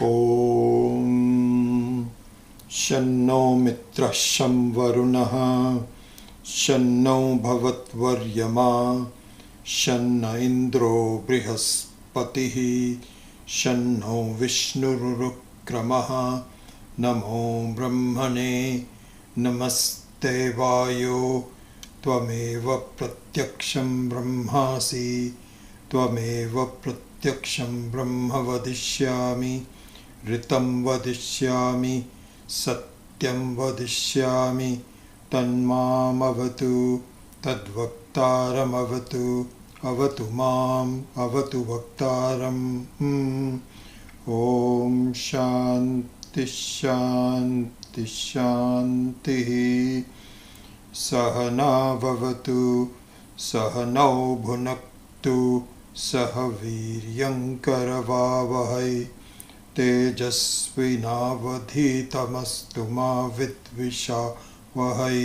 ॐ शन्नो मित्रः शं वरुणः शन्नो भवत्वर्यमा शन्न इन्द्रो बृहस्पतिः शन्नो विष्णुरुक्रमः नमो ब्रह्मणे नमस्ते वायो त्वमेव प्रत्यक्षं ब्रह्मासि त्वमेव प्रत्यक्षं ब्रह्म वदिष्यामि ऋतं वदिष्यामि सत्यं वदिष्यामि तन्मामवतु तद्वक्तारमवतु अवतु माम् अवतु वक्तारम् ॐ शान्ति शान्ति शान्तिः सहना भवतु सहनौ भुनक्तु सह वीर्यङ्करवावहै तेजस्विनावधीतमस्तु मा विद्विषावहै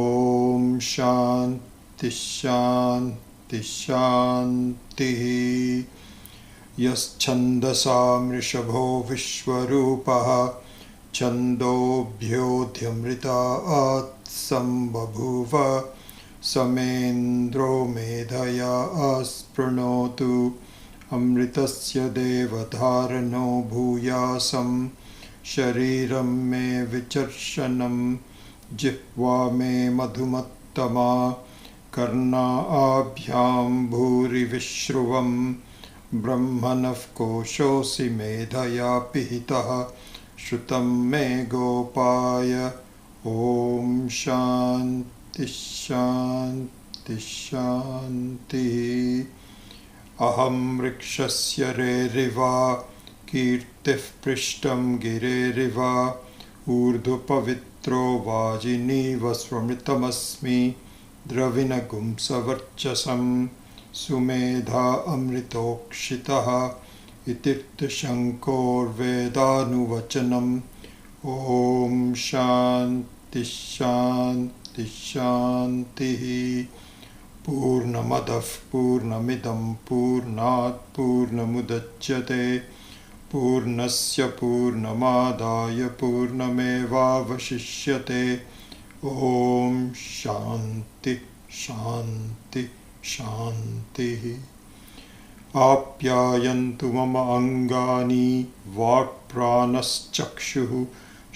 ॐ शान्ति शान्ति शान्तिः यश्छन्दसां वृषभो विश्वरूपः छन्दोभ्योऽध्यमृतात् सम्बभूव समेन्द्रो मेधया स्पृणोतु अमृतस्य देवधारणो भूयासं शरीरं मे विचर्षणं जिह्वा मे मधुमत्तमा कर्णाभ्यां भूरिविश्रुवं ब्रह्मणः कोशोऽसि मेधया पिहितः श्रुतं मे गोपाय ॐ शान्ति शान्ति शान्तिः अहं वृक्षस्य रेरिवा कीर्तिः पृष्ठं गिरेरिव ऊर्ध्वपवित्रो वाजिनीव स्वमृतमस्मि द्रविणगुंसवर्चसं सुमेधा अमृतोक्षितः इत्युक्तशङ्कोर्वेदानुवचनम् ॐ शान्ति शान्ति शान्तिः पूर्णमदः पूर्णमिदं पूर्णात् पूर्णमुदच्यते पूर्णस्य पूर्णमादाय पूर्णमेवावशिष्यते ॐ शान्ति शान्ति शान्तिः आप्यायन्तु मम अङ्गानि वाक्प्राणश्चक्षुः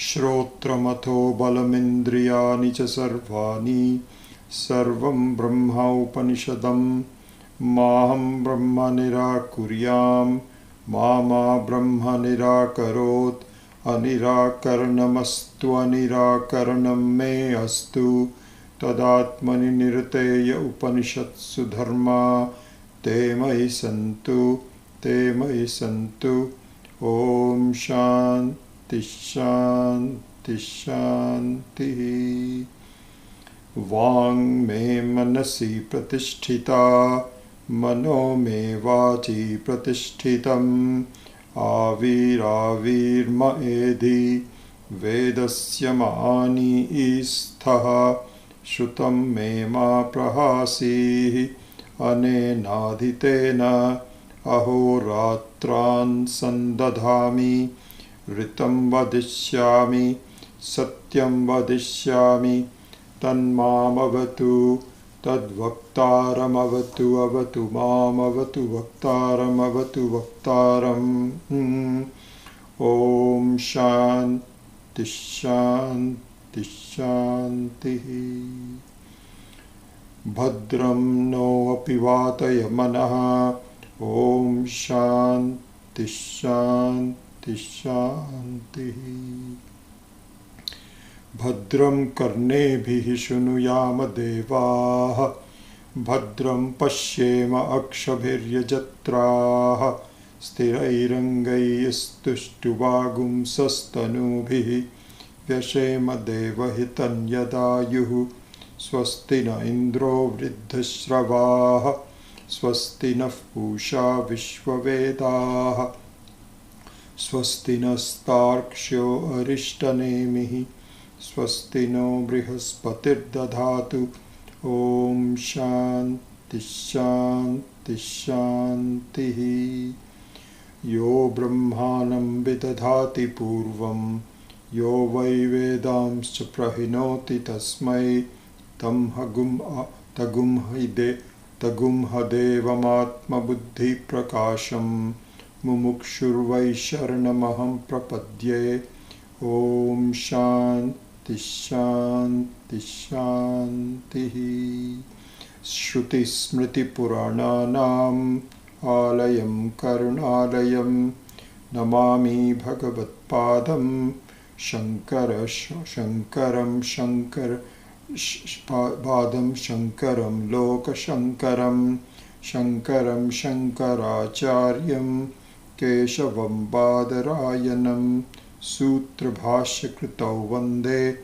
श्रोत्रमथो बलमिन्द्रियाणि च सर्वाणि सर्वं ब्रह्मोपनिषदं माहं ब्रह्म निराकुर्यां मा ब्रह्म निराकरोत् अनिराकरणमस्तु अनिराकरणं मे अस्तु तदात्मनि निरतेय उपनिषत्सु धर्मा ते मयि सन्तु ॐ शान्ति शान्ति शान्तिः वाङ् मे मनसि प्रतिष्ठिता मनो मे वाचि प्रतिष्ठितम् आविराविर्म एधि वेदस्य मानि ईस्थः श्रुतं मे मा प्रहासीः अनेनाधितेन अहोरात्रान् सन्दधामि ऋतं वदिष्यामि सत्यं वदिष्यामि तन्मामवतु तद्वक्तारमवतु अवतु मामवतु वक्तारमवतु वक्तारम् ॐ शान्ति शान्ति शान्तिः भद्रं नोऽपि वातयमनः ॐ शान्ति शान्ति शान्तिः भद्रं कर्णेभिः शृणुयाम देवाः भद्रं पश्येम अक्षभिर्यजत्राः स्थिरैरङ्गैस्तुष्टुवागुंसस्तनूभिः व्यशेम देवहितं यदायुः स्वस्ति न इन्द्रो वृद्धश्रवाः स्वस्ति नः पूषा विश्ववेदाः स्वस्ति नस्तार्क्ष्यो अरिष्टनेमिः स्वस्ति नो बृहस्पतिर्दधातु ॐ शान्ति शान्ति शान्तिः Yo brahmanam vidadhati purvam yo vai vedamscha prahinoti tasmai tagumhadevamatma buddhi prakasham mumukshurvai sharanamaham prapadye. Om Shanti Shanti Shanti. Shruti Smriti Purananam Alayam Karunalayam Namami Bhagavatpadam Shankaram Padam Shankaram Loka Shankaram Shankaracharyam Keshavam Badarayanam Sutra Bhashya Kritau Vande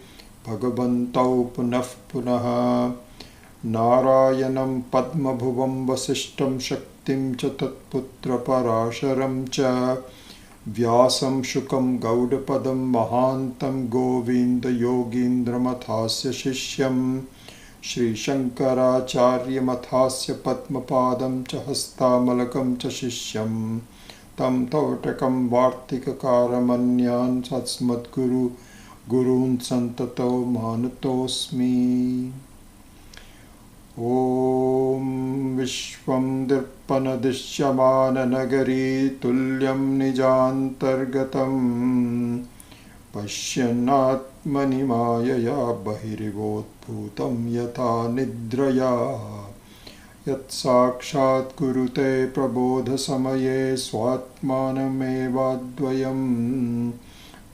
Bhagavantau Punah Punaha Narayanam Padma Bhuvam Vasishtam Shaktim Cha Tatputra Parasharam Cha Vyasam Shukam Gaudapadam Mahantam Govinda Yogindra Mathasya Shishyam Shri Shankaracharya Mathasya Padma Padam Cha Hastamalakam Cha Shishyam Tam Tautakam Vartikakaramanyaan Satsmat Gurun Santato Manatosmi. Om Vishwam Dirpana Dishyamana Nagari Tulyam Nijantargatam Pashyanatmani Mayaya Bahirivot Bhutam Yatha Nidraya Yat Sakshat Kurute Prabodha Samaye Swatmanamevadvayam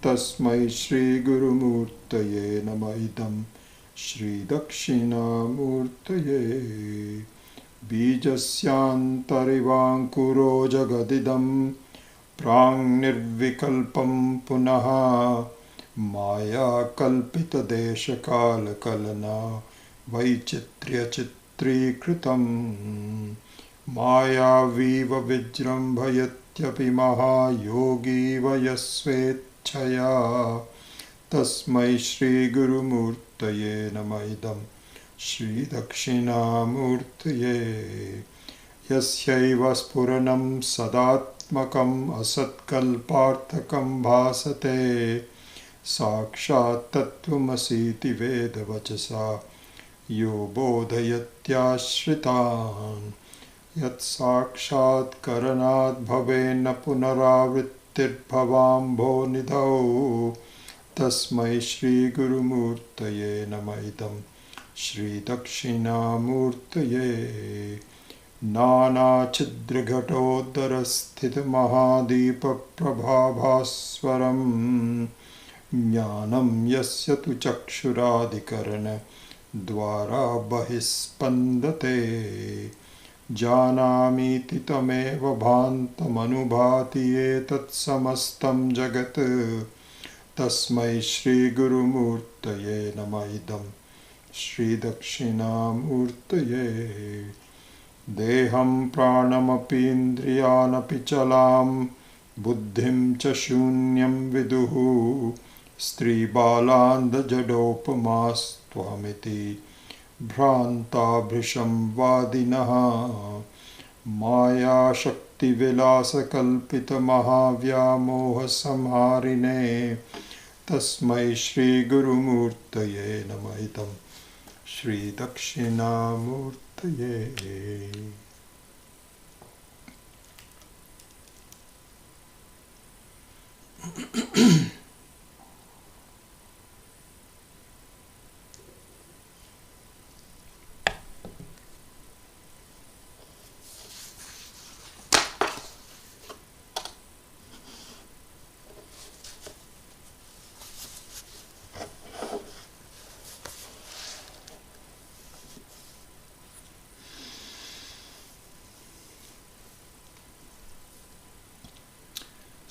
Tasmai Shri Guru Murtaye Namaidam Shri Dakshina Murtaye. Bijasyantarivānkuro Jagadidam Prang Nirvikalpam Punaha Maya Kalpita Desha Kala Kalana Vaichitrya Chitrikritam Maya Viva Vijrambhayatyapi Maha Yogi Vayasvechaya Tasmai Shri Guru Murtaye Namaidam Shri Dakshina Murtaye. Yasyaiva Spuranam Sadatmakam Asatkalparthakam Bhasate Sakshat Tattvamasiti Veda Vachasa Yo Bodhayatyashritan Yat Sakshat Karanat Bhavena Punaravrittir Bhavambho Nidhau Tasmai Shri Guru Murtaye Namaidam Shri Dakshina Murtaye. Nana Chidraghatodara Sthita Mahadipa Prabhavaswaram Jnanam Yasya Tu Chakshuradhikarana Dvara Bahispandate Janamiti Tameva Bhantam Anubhati Etat Samastam Jagat Tasmai Shri Guru Murtaye Namaidam Shri Dakshina Murtaye. Deham pranamapi indriyanapi chalam buddhim cha shunyam viduhu stri balanda jadopamas tvamiti bhranta bhrisham vadinaha maya shakti vilasa kalpita mahavyamoha samharine tasmai Shri Guru Murtaye Namaidam Shri Dakshina Murtaye.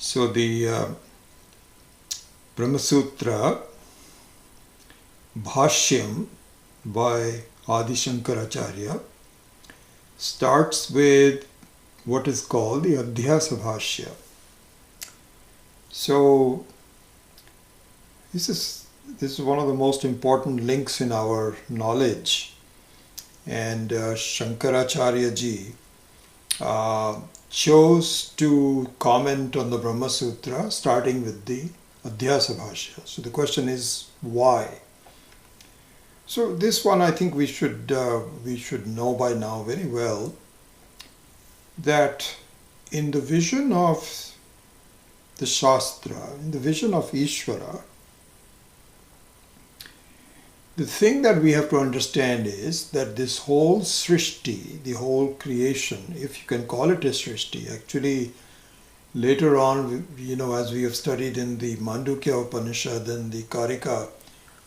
So the Brahma Sutra Bhashyam by Adi Shankaracharya starts with what is called the Adhyasa Bhashya. So this is one of the most important links in our knowledge, and Shankaracharya ji chose to comment on the Brahma Sutra starting with the Adhyasa Bhashya. So the question is, why? So this one I think we should know by now very well, that in the vision of the Shastra, in the vision of Ishvara, the thing that we have to understand is that this whole Srishti, the whole creation, if you can call it a Srishti, actually later on, as we have studied in the Mandukya Upanishad and the Karika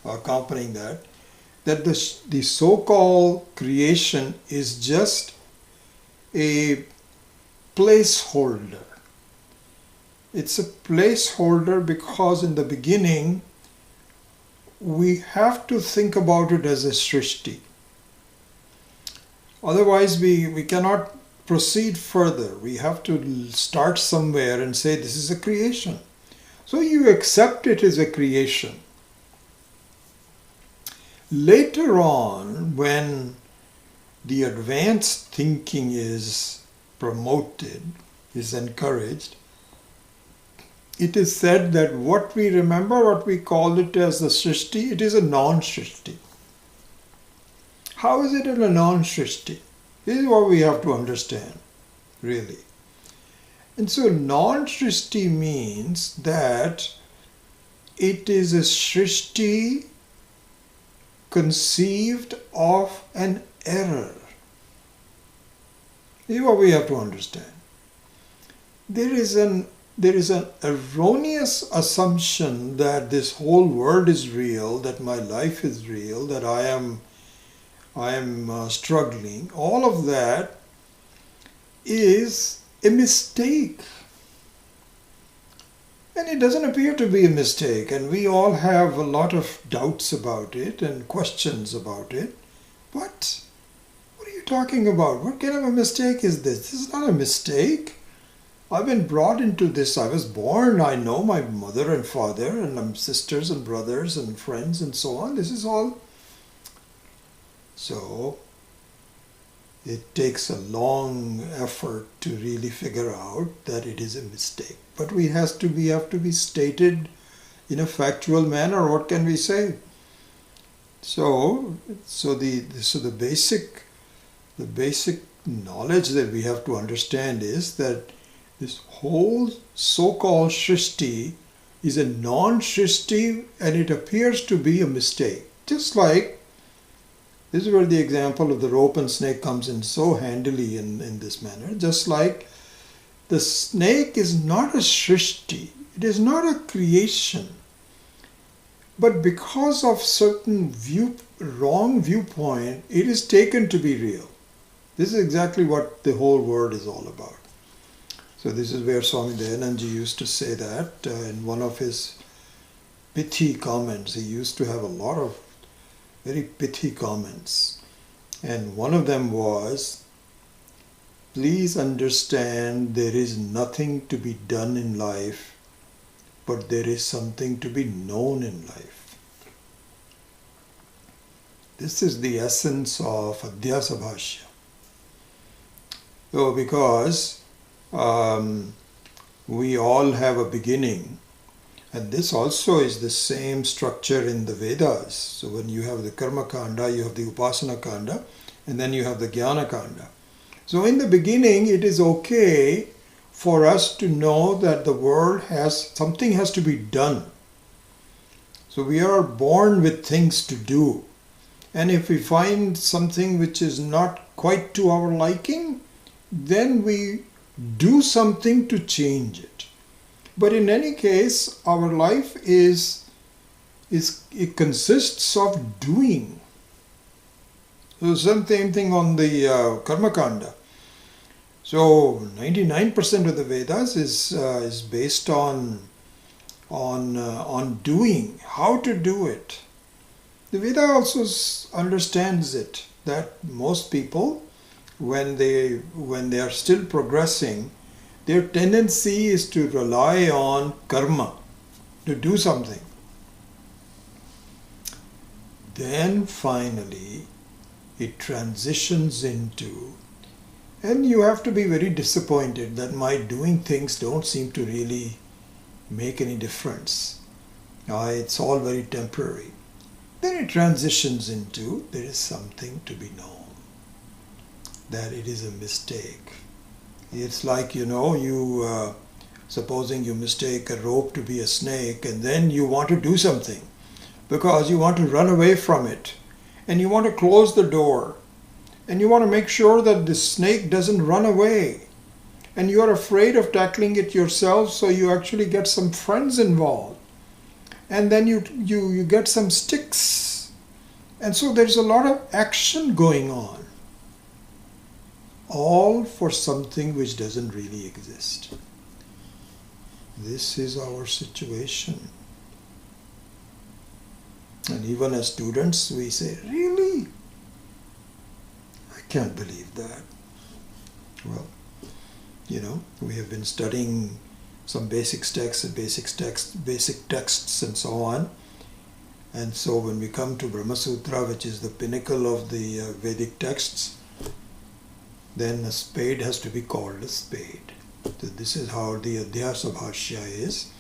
accompanying that the so-called creation is just a placeholder. It's a placeholder because in the beginning, we have to think about it as a Srishti. Otherwise, we cannot proceed further. We have to start somewhere and say this is a creation. So you accept it as a creation. Later on, when the advanced thinking is promoted, is encouraged, it is said that what we remember, what we call it as the Srishti, it is a non-Srishti. How is it a non-Srishti? This is what we have to understand, really. And so non-Srishti means that it is a Srishti conceived of an error. This is what we have to understand. There is an erroneous assumption that this whole world is real, that my life is real, that I am struggling. All of that is a mistake. And it doesn't appear to be a mistake, and we all have a lot of doubts about it and questions about it. What are you talking about? What kind of a mistake is this? This is not a mistake. I've been brought into this. I was born. I know my mother and father and sisters and brothers and friends and so on. This is all. So it takes a long effort to really figure out that it is a mistake. But we have to be stated in a factual manner. What can we say? So the basic knowledge that we have to understand is that this whole so-called Srishti is a non-Srishti, and it appears to be a mistake. Just like, this is where the example of the rope and snake comes in so handily in this manner. Just like the snake is not a Srishti, it is not a creation. But because of certain wrong viewpoint, it is taken to be real. This is exactly what the whole world is all about. So this is where Swami Dayananji used to say that in one of his pithy comments. He used to have a lot of very pithy comments. And one of them was, please understand there is nothing to be done in life, but there is something to be known in life. This is the essence of Adhyasa Bhashya. So because we all have a beginning, and this also is the same structure in the Vedas. So when you have the Karma Kanda, you have the Upasana Kanda, and then you have the Jnana Kanda. So in the beginning, it is okay for us to know that the world something has to be done. So we are born with things to do. And if we find something which is not quite to our liking, then we do something to change it. But in any case, our life it consists of doing. So same thing on the Karma Kanda. So 99% of the Vedas is based on doing, how to do it. The Veda also understands it, that most people, when they are still progressing, their tendency is to rely on karma, to do something. Then finally, it transitions into And you have to be very disappointed that my doing things don't seem to really make any difference. It's all very temporary. Then it transitions into there is something to be known, that it is a mistake. It's like, supposing you mistake a rope to be a snake, and then you want to do something because you want to run away from it, and you want to close the door, and you want to make sure that the snake doesn't run away, and you are afraid of tackling it yourself, so you actually get some friends involved, and then you get some sticks, and so there's a lot of action going on, all for something which doesn't really exist. This is our situation. And even as students, we say, really? I can't believe that. Well, we have been studying some basic texts and so on. And so when we come to Brahma Sutra, which is the pinnacle of the Vedic texts, then a spade has to be called a spade. So this is how the Adhyasa Bhashya is,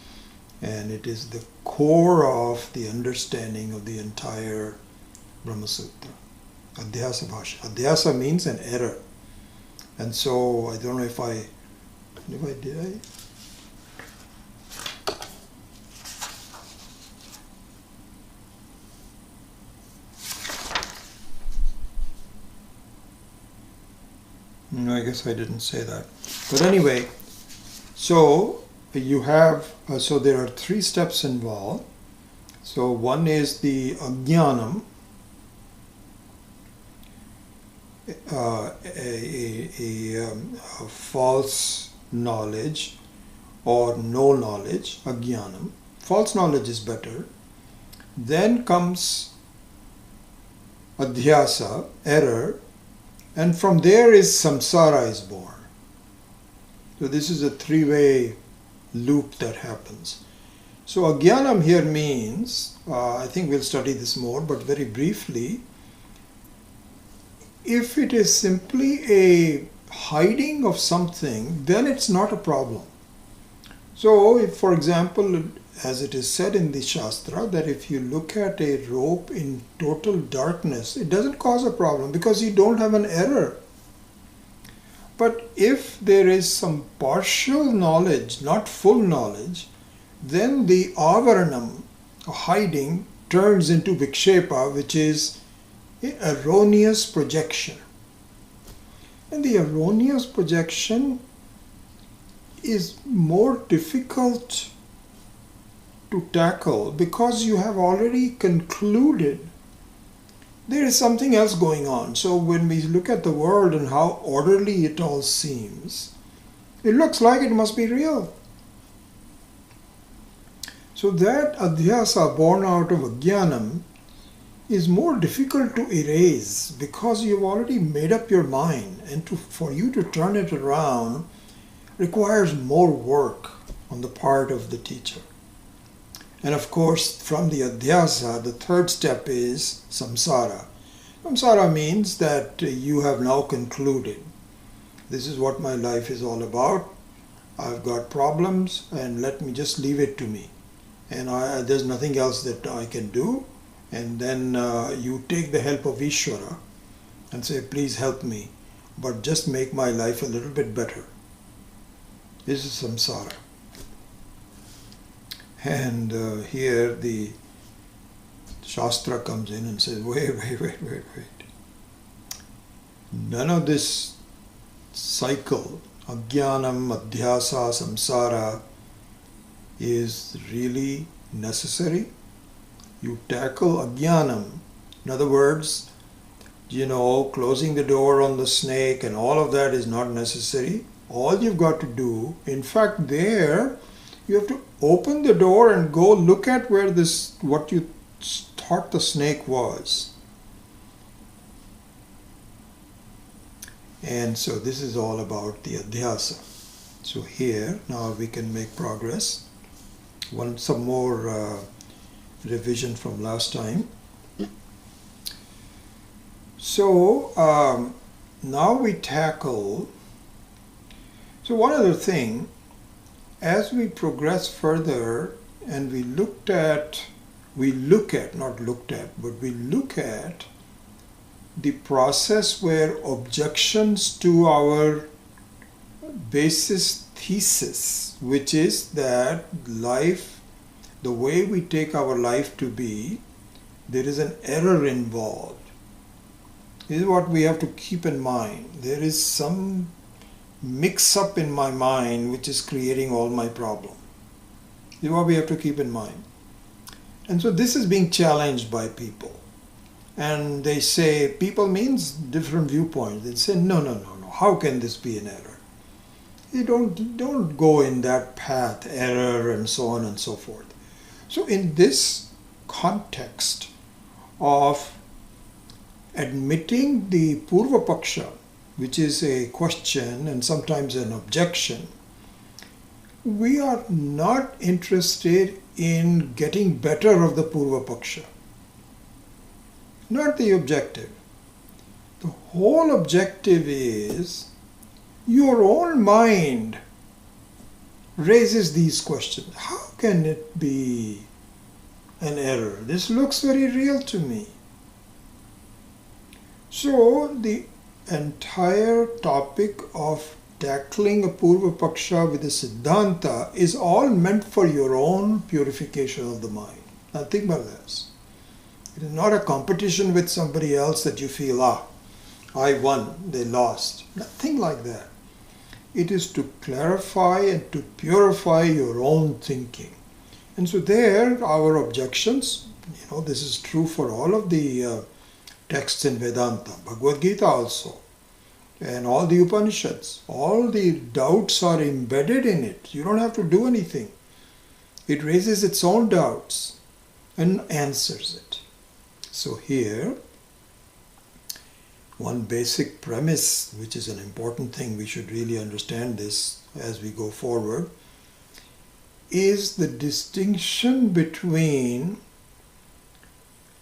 and it is the core of the understanding of the entire Brahma Sutra. Adhyasa Bhashya. Adhyasa means an error. And so, I don't know if I did. No, I guess I didn't say that. But anyway, so you have, so there are 3 steps involved. So one is the ajnanam, a false knowledge or no knowledge, ajnanam. False knowledge is better. Then comes adhyasa, error, and from there is samsara is born. So this is a 3-way loop that happens. So ajnanam here means, I think we'll study this more, but very briefly, if it is simply a hiding of something, then it's not a problem. So if, for example, as it is said in the Shastra, that if you look at a rope in total darkness, it doesn't cause a problem because you don't have an error. But if there is some partial knowledge, not full knowledge, then the avaranam, hiding, turns into vikshepa, which is erroneous projection. And the erroneous projection is more difficult to tackle because you have already concluded there is something else going on. So when we look at the world and how orderly it all seems, it looks like it must be real. So that adhyasa born out of ajnanam is more difficult to erase because you've already made up your mind, and for you to turn it around requires more work on the part of the teacher. And of course, from the adhyasa, the 3rd step is samsara. Samsara means that you have now concluded. This is what my life is all about. I've got problems, and let me just leave it to me. And there's nothing else that I can do. And then you take the help of Ishvara and say, please help me, but just make my life a little bit better. This is samsara. And here the Shastra comes in and says, wait. None of this cycle, ajnanam, adhyasa, samsara, is really necessary. You tackle ajnanam. In other words, closing the door on the snake and all of that is not necessary. All you've got to do, in fact, there, you have to open the door and go look at where what you thought the snake was. And so this is all about the adhyasa. So here, now we can make progress. Some more revision from last time. So, now we tackle, so one other thing, as we progress further and we look at the process where objections to our basis thesis, which is that life, the way we take our life to be, there is an error involved. This is what we have to keep in mind. There is some mix-up in my mind which is creating all my problems. This is what we have to keep in mind. And so this is being challenged by people. And they say, people means different viewpoints. They say, no, how can this be an error? You don't go in that path, error and so on and so forth. So in this context of admitting the Purva Paksha, which is a question and sometimes an objection, we are not interested in getting better of the Purva Paksha. Not the objective. The whole objective is your own mind raises these questions. How can it be an error? This looks very real to me. So the entire topic of tackling a Purva Paksha with a Siddhanta is all meant for your own purification of the mind. Nothing but less. It is not a competition with somebody else that you feel, I won, they lost. Nothing like that. It is to clarify and to purify your own thinking. And so there, our objections, this is true for all of the texts in Vedanta, Bhagavad Gita also, and all the Upanishads. All the doubts are embedded in it. You don't have to do anything. It raises its own doubts and answers it. So here, one basic premise, which is an important thing, we should really understand this as we go forward, is the distinction between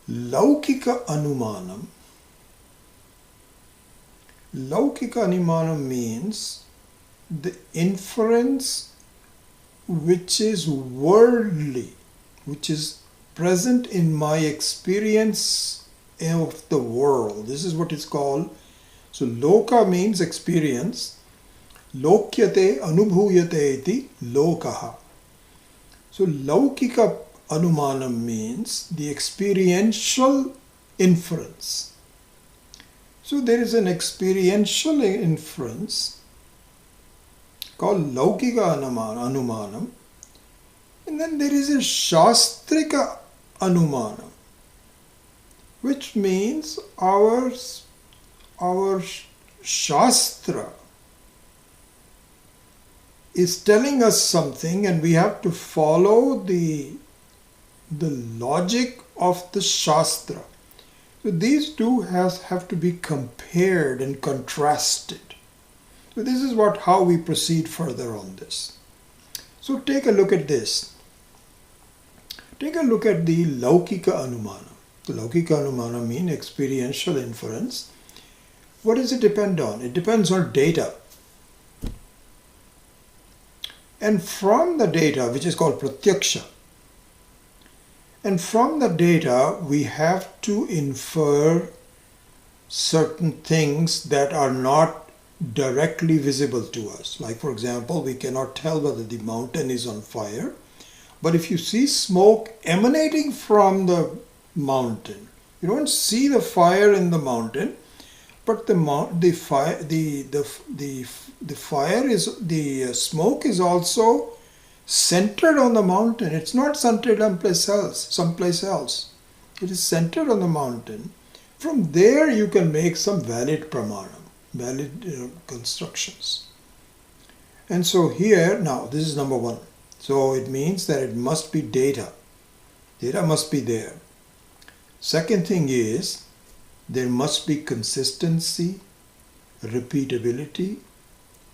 Laukika Anumanam. Laukika Anumanam means the inference which is worldly, which is present in my experience of the world. This is what it's called. So loka means experience. Lokyate anubhuyate iti lokaha. So laukika anumanam means the experiential inference. So there is an experiential inference called laukika anumanam, and then there is a shastrika anumanam, which means our shastra is telling us something and we have to follow the logic of the shastra. So these two have to be compared and contrasted. So this is how we proceed further on this. So take a look at this. Take a look at the Laukika Anumana. The Laukika Anumana means experiential inference. What does it depend on? It depends on data. And from the data, which is called Pratyaksha, and from the data we have to infer certain things that are not directly visible to us. Like for example, we cannot tell whether the mountain is on fire, but if you see smoke emanating from the mountain, you don't see the fire in the mountain, but the smoke is also centered on the mountain. It's not centered someplace else. It is centered on the mountain. From there you can make some valid pramanam, valid constructions. And so here, now this is number one. So it means that it must be data. Data must be there. Second thing is, there must be consistency, repeatability,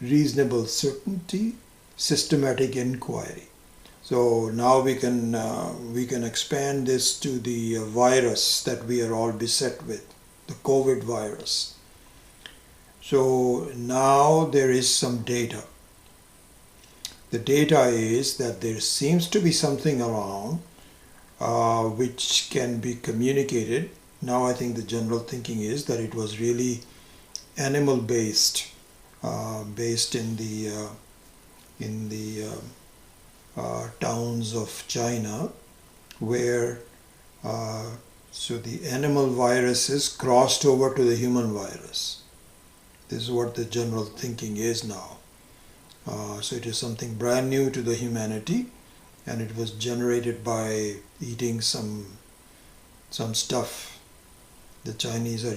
reasonable certainty, systematic inquiry. So now we can expand this to the virus that we are all beset with, the COVID virus. So now there is some data. The data is that there seems to be something around which can be communicated. Now I think the general thinking is that it was really animal based, based in the towns of China, where so the animal viruses crossed over to the human virus. This is what the general thinking is now. So it is something brand new to the humanity, and it was generated by eating some stuff. The Chinese are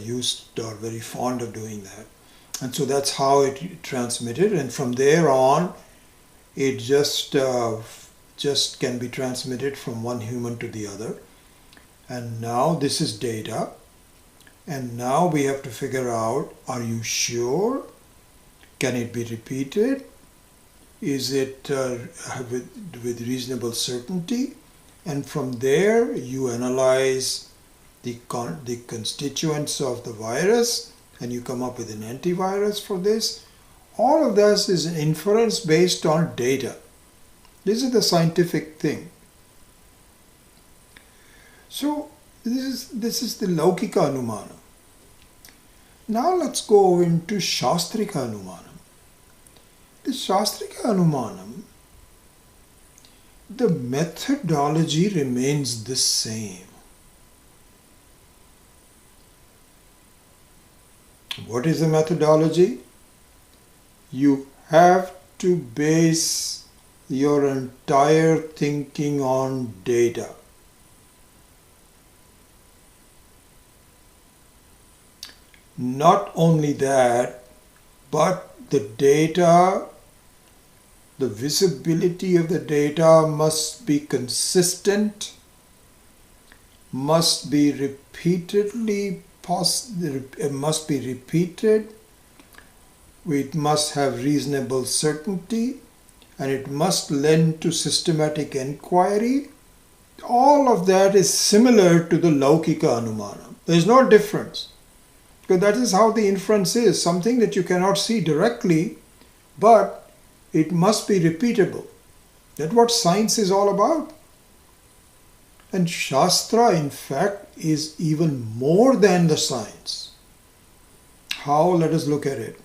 very fond of doing that. And so that's how it transmitted, and from there on it just can be transmitted from one human to the other. And now this is data, and now we have to figure out, are you sure? Can it be repeated? Is it with reasonable certainty? And from there you analyze the constituents of the virus, and you come up with an antivirus for this. All of this is an inference based on data. This is the scientific thing. So this is the Laukika Anumana. Now let's go into Shastrika Anumanam. The Shastrika Anumanam, the methodology remains the same. What is the methodology? You have to base your entire thinking on data. Not only that, but the data, the visibility of the data must be consistent, must be repeated, it must have reasonable certainty, and it must lend to systematic inquiry. All of that is similar to the Laukika Anumana. There is no difference. Because that is how the inference is, something that you cannot see directly, but it must be repeatable. That's what science is all about. And Shastra, in fact, is even more than the science. How? Let us look at it.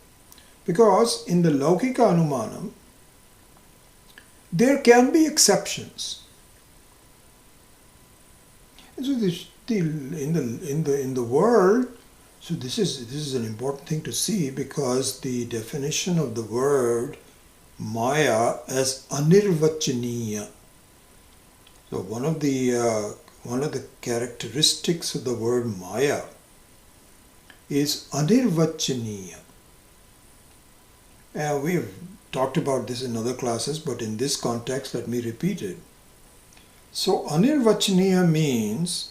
Because in the Laukika Anumanam, there can be exceptions. And so in the world, so this is an important thing to see, because the definition of the word Maya as anirvachaniya. So one of the characteristics of the word Maya is anirvachaniya. We have talked about this in other classes, but in this context, let me repeat it. So anirvachaniya means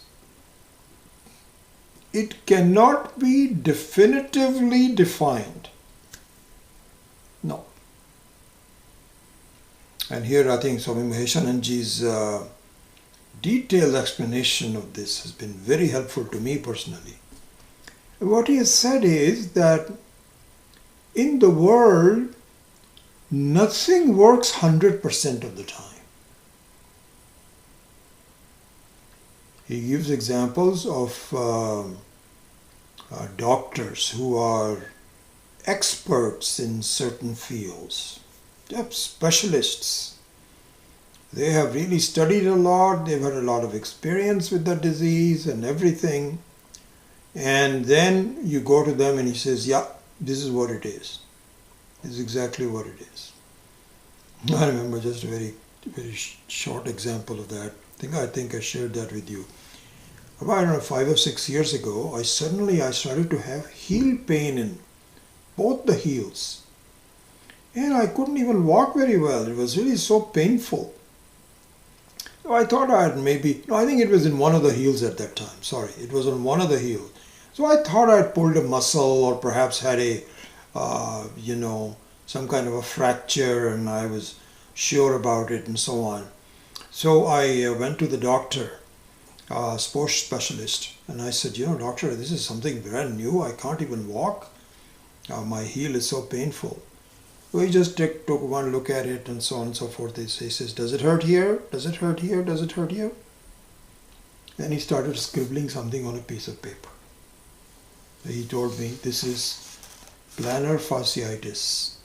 it cannot be definitively defined. No. And here I think Swami Maheshananji's detailed explanation of this has been very helpful to me personally. What he has said is that in the world, nothing works 100% of the time. He gives examples of doctors who are experts in certain fields. They are specialists. They have really studied a lot. They've had a lot of experience with the disease and everything. And then you go to them and he says, yeah, this is what it is. This is exactly what it is. I remember just a very short example of that. I think I shared that with you. About, I don't know, 5 or 6 years ago, I started to have heel pain in both the heels. And I couldn't even walk very well. It was really so painful. So I thought I think it was in one of the heels at that time. Sorry, it was on one of the heels. So I thought I had pulled a muscle or perhaps had some kind of a fracture, and I was sure about it and so on. So I went to the doctor, sports specialist, and I said, doctor, this is something brand new. I can't even walk. My heel is so painful. So he just took one look at it and so on and so forth. He says, does it hurt here? Does it hurt here? Does it hurt here? Then he started scribbling something on a piece of paper. He told me, this is plantar fasciitis.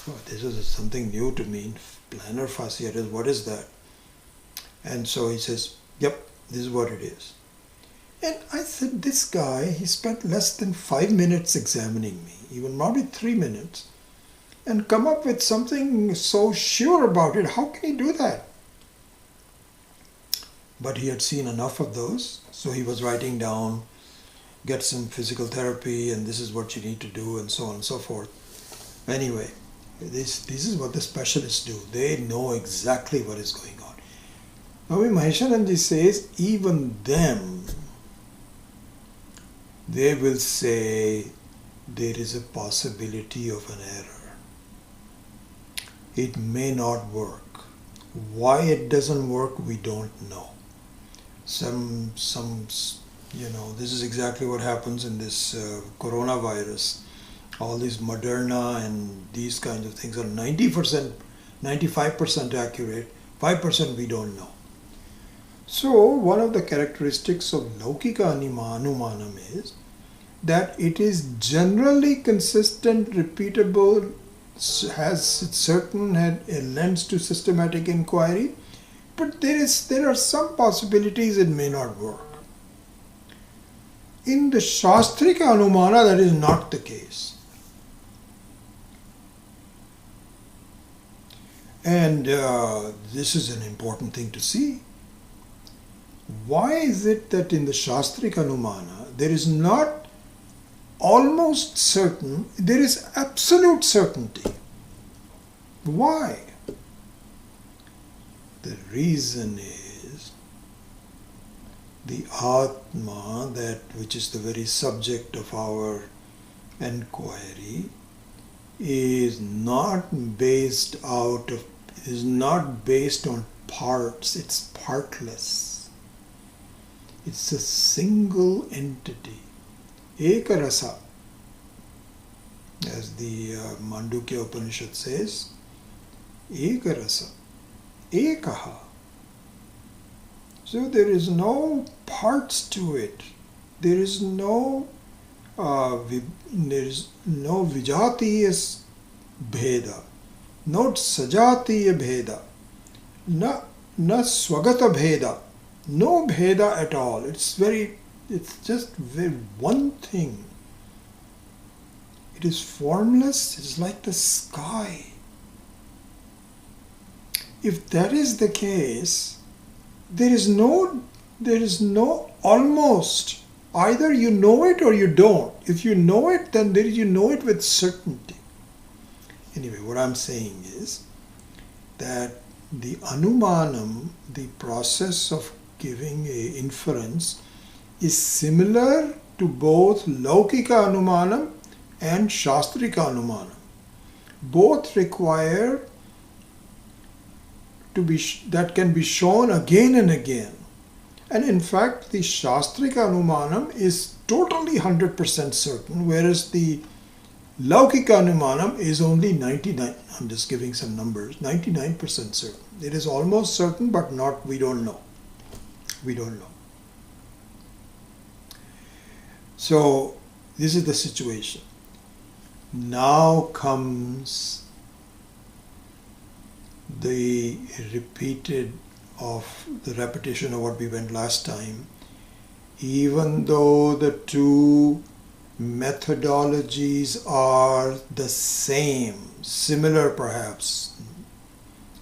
Oh, this is something new to me. Plantar fasciitis, what is that? And so he says, yep, this is what it is. And I said, this guy, he spent less than 5 minutes examining me, even maybe 3 minutes, and come up with something so sure about it. How can he do that? But he had seen enough of those, so he was writing down, get some physical therapy, and this is what you need to do, and so on and so forth. Anyway, this is what the specialists do. They know exactly what is going on. Now, Maheshananji says, even them, they will say there is a possibility of an error. It may not work. Why it doesn't work, we don't know. This is exactly what happens in this coronavirus. All these Moderna and these kinds of things are 90%, 95% accurate, 5% we don't know. So one of the characteristics of Laukika Anumanam is that it is generally consistent, repeatable, has certain lends to systematic inquiry, but there are some possibilities it may not work. In the Shastrika Anumana, that is not the case. And this is an important thing to see. Why is it that in the Shastrika Anumana, there is not almost certain, there is absolute certainty? Why? The reason is the Atma, that which is the very subject of our enquiry, is not based on parts, it's partless. It's a single entity. Ekarasa, as the Mandukya Upanishad says, Ekarasa, Ekaha. So there is no parts to it. There is no vijatiya bheda, no sajatiya bheda, na swagata bheda, no bheda at all. It's just very one thing. It is formless. It's like the sky. If that is the case, there is no almost. Either you know it or you don't. If you know it, then you know it with certainty. Anyway, what I'm saying is that the Anumanam, the process of giving a inference, is similar to both Laukika Anumanam and Shastrika Anumanam. Both require that can be shown again and again. And in fact, the Shastrika Anumanam is totally 100% certain, whereas the Laukika Anumanam is only 99%. I'm just giving some numbers. 99% certain. It is almost certain, but not. We don't know. We don't know. So this is the situation. Now comes the repetition of what we went last time. Even though the two methodologies are the same, similar perhaps,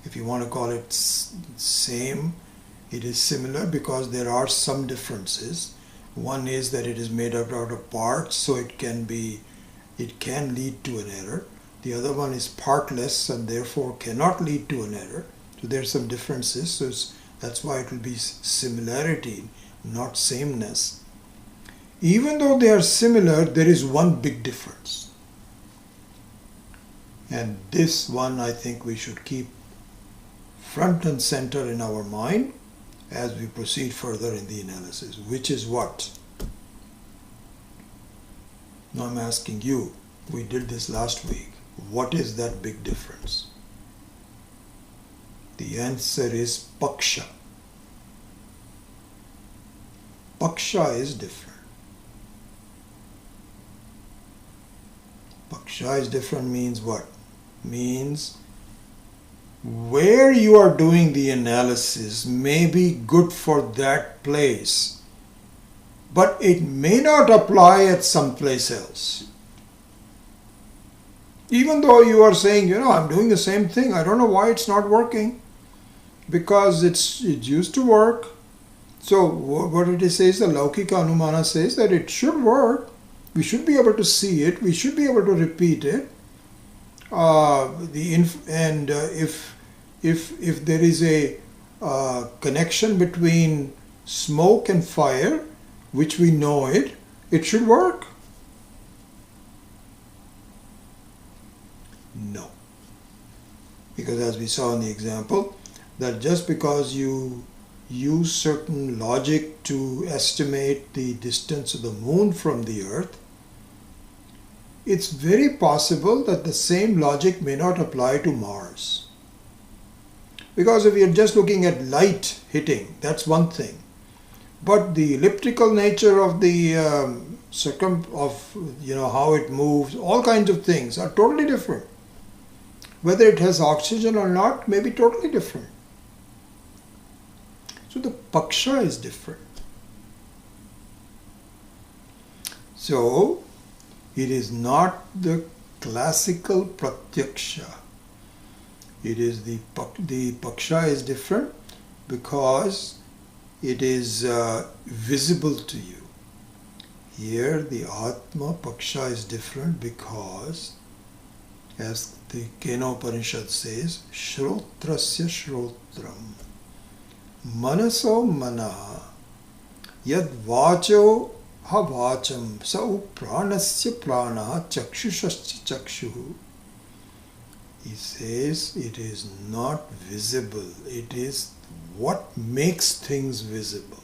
if you want to call it same, it is similar because there are some differences. One is that it is made out of parts, so it can lead to an error. The other one is partless and therefore cannot lead to an error. So there are some differences. So that's why it will be similarity, not sameness. Even though they are similar, there is one big difference. And this one I think we should keep front and center in our mind as we proceed further in the analysis. Which is what? Now I'm asking you, We did this last week. What is that big difference? The answer is paksha. Paksha is different. Paksha is different means what? Means where you are doing the analysis may be good for that place, but it may not apply at some place else. Even though you are saying, I'm doing the same thing, I don't know why it's not working, because it used to work. So what it says, the Laukika Anumana says that it should work. We should be able to see it. We should be able to repeat it. If there is a connection between smoke and fire, which we know it should work. No. Because as we saw in the example, that just because you use certain logic to estimate the distance of the moon from the earth, it's very possible that the same logic may not apply to Mars. Because if you're just looking at light hitting, that's one thing. But the elliptical nature of the how it moves, all kinds of things are totally different. Whether it has oxygen or not may be totally different. So the paksha is different. So it is not the classical pratyaksha. It is the paksha is different because it is visible to you. Here the Atma paksha is different because, as the Kenopanishad says, Shrotrasya Shrotram Manaso Manaha Yad Vacho Havacham Sau Pranasya Pranaha Chakshushasya Chakshuhu. He says it is not visible, it is what makes things visible.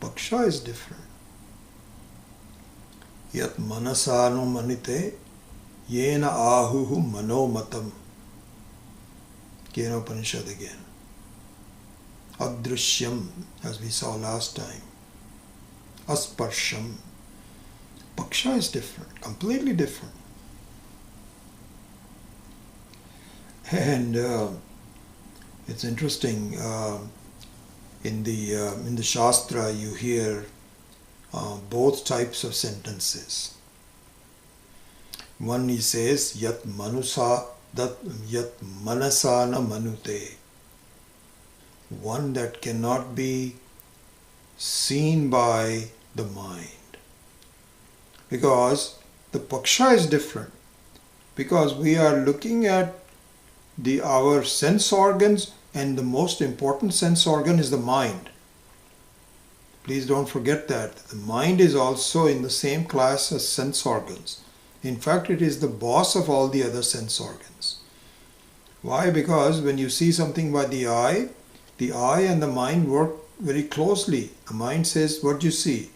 Paksha is different. Yat manasanu manite yena ahuhu manomatam. Kenopanishad again. Adrishyam, as we saw last time. Asparsham. Paksha is different, completely different. And it's interesting, in the Shastra you hear both types of sentences. One he says, Yat manasana manute. One that cannot be seen by the mind. Because the paksha is different. Because we are looking at our sense organs, and the most important sense organ is the mind. Please don't forget that. The mind is also in the same class as sense organs. In fact, it is the boss of all the other sense organs. Why? Because when you see something by the eye and the mind work very closely. The mind says, what do you see?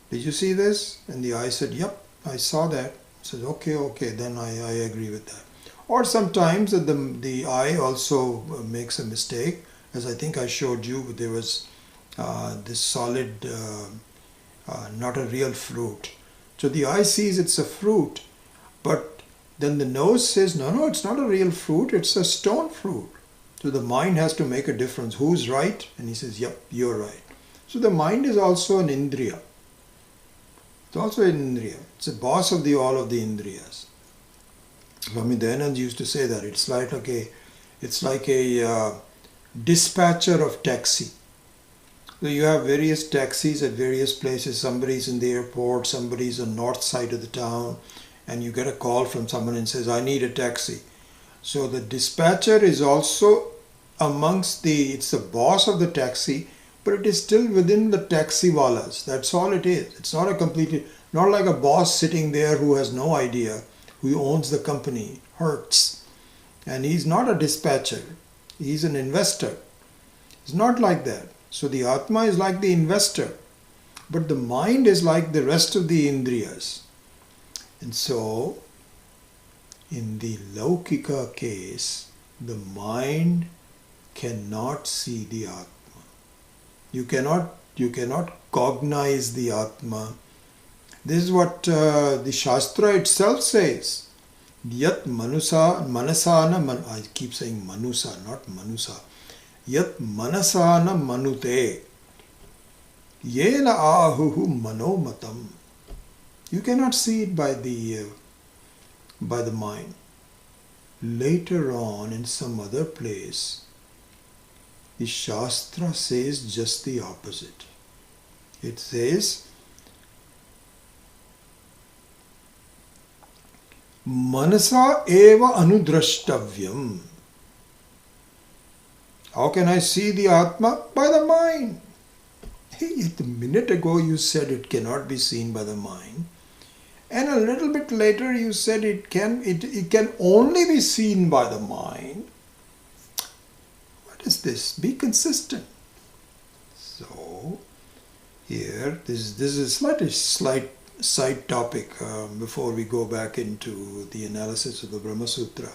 Did you see this? And the eye said, yep, I saw that. It says, okay, then I agree with that. Or sometimes the eye also makes a mistake. As I think I showed you, there was this solid, not a real fruit. So the eye sees it's a fruit, but then the nose says, no, it's not a real fruit, it's a stone fruit. So the mind has to make a difference. Who's right? And he says, yep, you're right. So the mind is also an indriya. It's also an indriya. It's a boss of all of the indriyas. Swami Dayanand used to say that it's like a dispatcher of taxi. So you have various taxis at various places. Somebody's in the airport, somebody's on the north side of the town, and you get a call from someone and says, I need a taxi. So the dispatcher is also it's the boss of the taxi, but it is still within the taxiwalas. That's all it is. It's not not like a boss sitting there who has no idea, who owns the company, Hertz. And he's not a dispatcher. He's an investor. It's not like that. So the Atma is like the investor, but the mind is like the rest of the Indriyas. And so, in the Laukika case, the mind cannot see the Atma. You cannot cognize the Atma. This is what the Shastra itself says. Yat manasana, I keep saying manusa, not manusa. Yat manasana manute, yena ahuhu manomatam. You cannot see it by the mind. Later on, in some other place, the Shastra says just the opposite. It says, Manasa eva anudrashtavyam. How can I see the Atma? By the mind. Hey, a minute ago you said it cannot be seen by the mind. And a little bit later you said it can only be seen by the mind. What is this? Be consistent. So, here, this is a slight side topic before we go back into the analysis of the Brahma Sutra.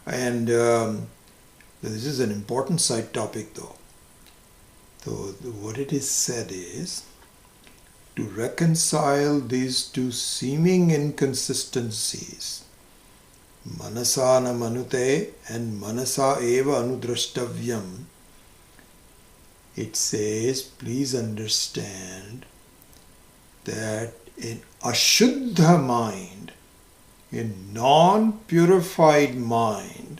And this is an important side topic though. So what it is said is, to reconcile these two seeming inconsistencies, manasana manute and manasa eva anudrashtavyam, it says, please understand that in ashuddha mind, a non-purified mind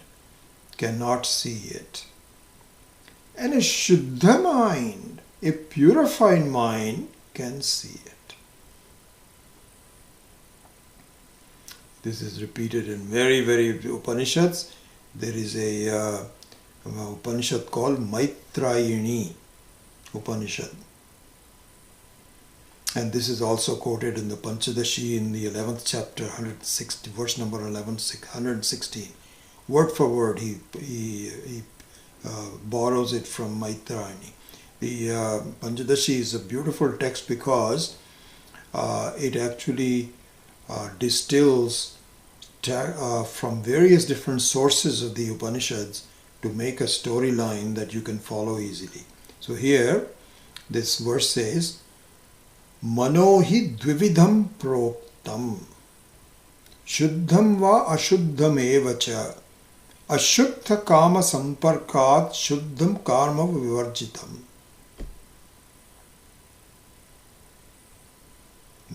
cannot see it. And a shuddha mind, a purified mind, can see it. This is repeated in very, very Upanishads. There is a Upanishad called Maitrayini Upanishad. And this is also quoted in the Panchadashi in the 11th chapter, 160, verse number 116. Word for word, he borrows it from Maitrayini. The Panchadashi is a beautiful text because it actually distills from various different sources of the Upanishads to make a storyline that you can follow easily. So here, this verse says, Manohi dvividham proktam shuddham va ashuddham evacha ashuddha kama samparkat shuddham karma vivarjitam.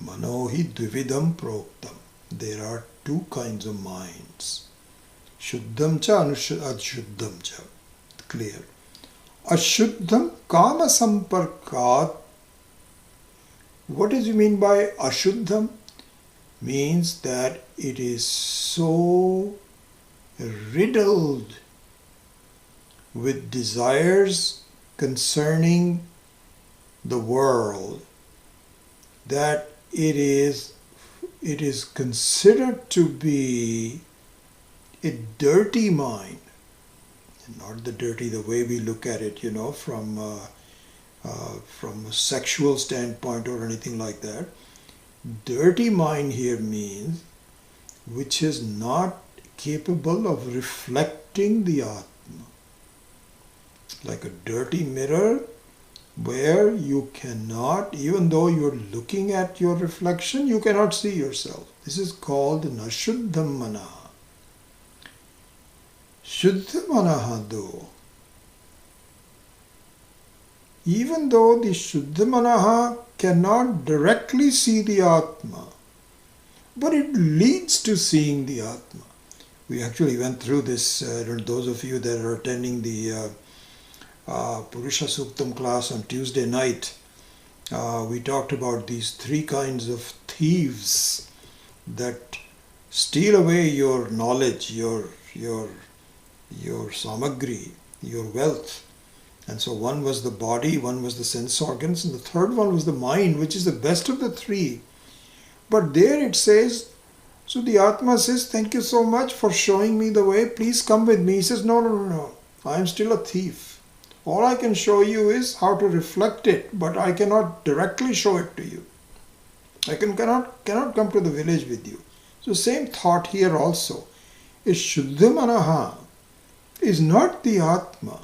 Manohi dvividham proktam. There are two kinds of minds. Shuddham cha ashuddham cha. Clear. Ashuddham kama samparkat. What does it mean by ashuddham? Means that it is so riddled with desires concerning the world that it is considered to be a dirty mind. Not the dirty the way we look at it, from a sexual standpoint or anything like that. Dirty mind here means which is not capable of reflecting the Atma. Like a dirty mirror where you cannot, even though you're looking at your reflection, you cannot see yourself. This is called Nashuddham Manaha. Shuddha Manaha though, even though the Shuddha Manaha cannot directly see the Atma, but it leads to seeing the Atma. We actually went through this, those of you that are attending the Purusha Suktam class on Tuesday night, we talked about these three kinds of thieves that steal away your knowledge, your samagri, your wealth. And so one was the body, one was the sense organs, and the third one was the mind, which is the best of the three. But there it says, so the Atma says, thank you so much for showing me the way, please come with me. He says, no, I am still a thief. All I can show you is how to reflect it, but I cannot directly show it to you. I cannot come to the village with you. So same thought here also. A Shuddha Manaha is not the Atma,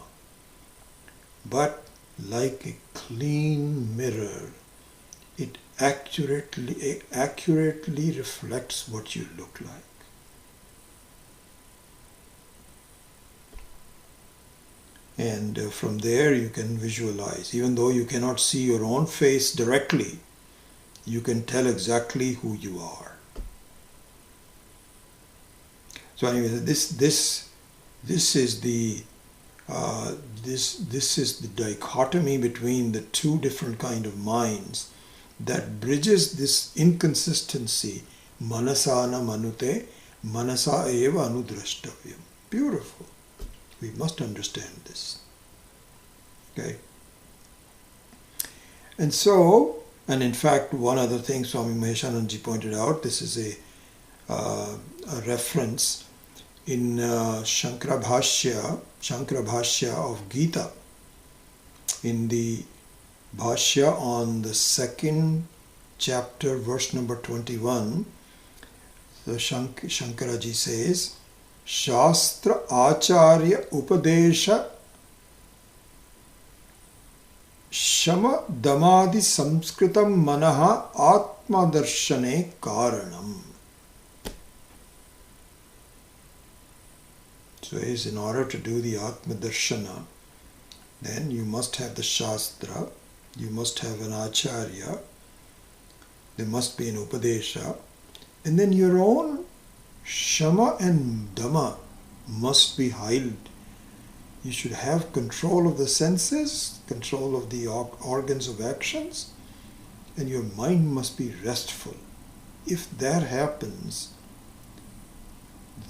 but like a clean mirror, it accurately reflects what you look like. And from there you can visualize. Even though you cannot see your own face directly, you can tell exactly who you are. So anyway, this is the dichotomy between the two different kind of minds that bridges this inconsistency. Manasana manute, manasa eva anudrashtavyam. Beautiful. We must understand this. Okay. And so, and in fact, one other thing Swami Maheshananji pointed out, this is a reference in Shankara Bhashya of Gita, in the Bhashya on the second chapter, verse number 21, the Shankaraji says, Shastra Acharya Upadesha Shama Damadi Samskritam Manaha Atma Darshane Karanam. So is in order to do the Atma Darshana, then you must have the Shastra, you must have an Acharya, there must be an Upadesha, and then your own Shama and Dhamma must be held. You should have control of the senses, control of the organs of actions, and your mind must be restful. If that happens,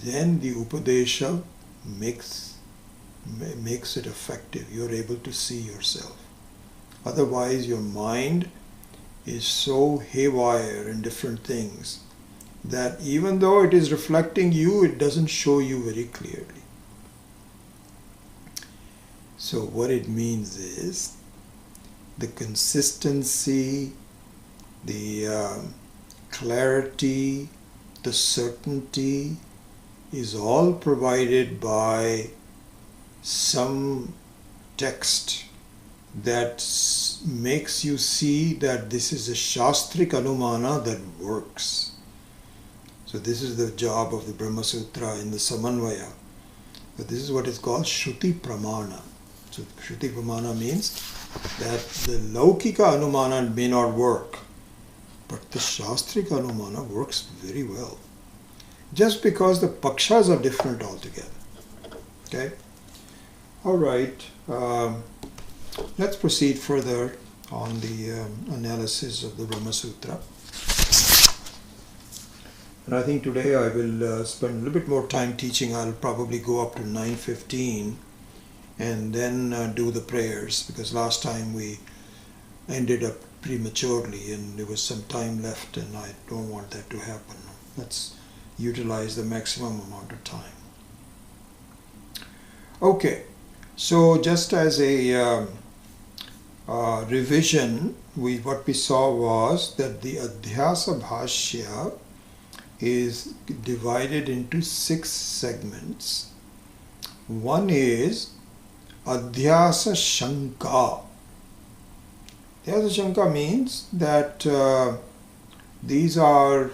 then the Upadesha makes it effective. You're able to see yourself. Otherwise, your mind is so haywire in different things that even though it is reflecting you, it doesn't show you very clearly. So what it means is the consistency, the clarity, the certainty is all provided by some text that makes you see that this is a Shastrik Anumana that works. So this is the job of the Brahma Sutra in the Samanvaya. But this is what is called Shruti Pramana. So Shruti Pramana means that the Laukika Anumana may not work, but the Shastrika Anumana works very well. Just because the Pakshas are different altogether. Okay? Alright, let's proceed further on the analysis of the Brahma Sutra. And I think today I will spend a little bit more time teaching. I'll probably go up to 9:15 and then do the prayers, because last time we ended up prematurely and there was some time left and I don't want that to happen. Let's utilize the maximum amount of time. Okay, so just as a revision, what we saw was that the Adhyasa Bhashya is divided into 6 segments. One is Adhyasa Shanka. Adhyasa Shanka means that these are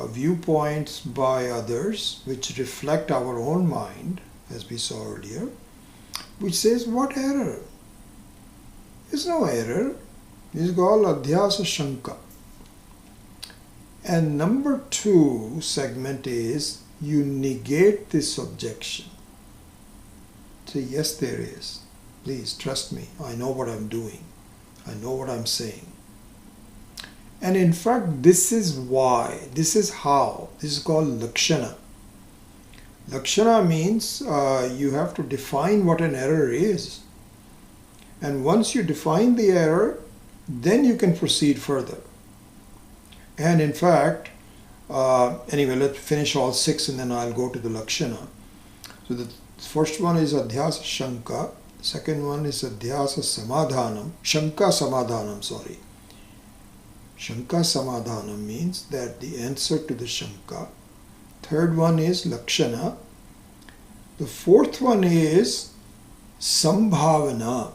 viewpoints by others which reflect our own mind, as we saw earlier, which says, what error? There's no error. This is called Adhyasa Shanka. And number 2 segment is you negate this objection. Say, yes, there is. Please trust me. I know what I'm doing. I know what I'm saying. And in fact, this is why, this is how. This is called Lakshana. Lakshana means you have to define what an error is. And once you define the error, then you can proceed further. And in fact, anyway, let's finish all 6 and then I'll go to the Lakshana. So the first one is Adhyasa Shanka. Second one is Adhyasa Samadhanam. Shanka Samadhanam, sorry. Shanka Samadhanam means that the answer to the Shanka. Third one is Lakshana. The fourth one is Sambhavana.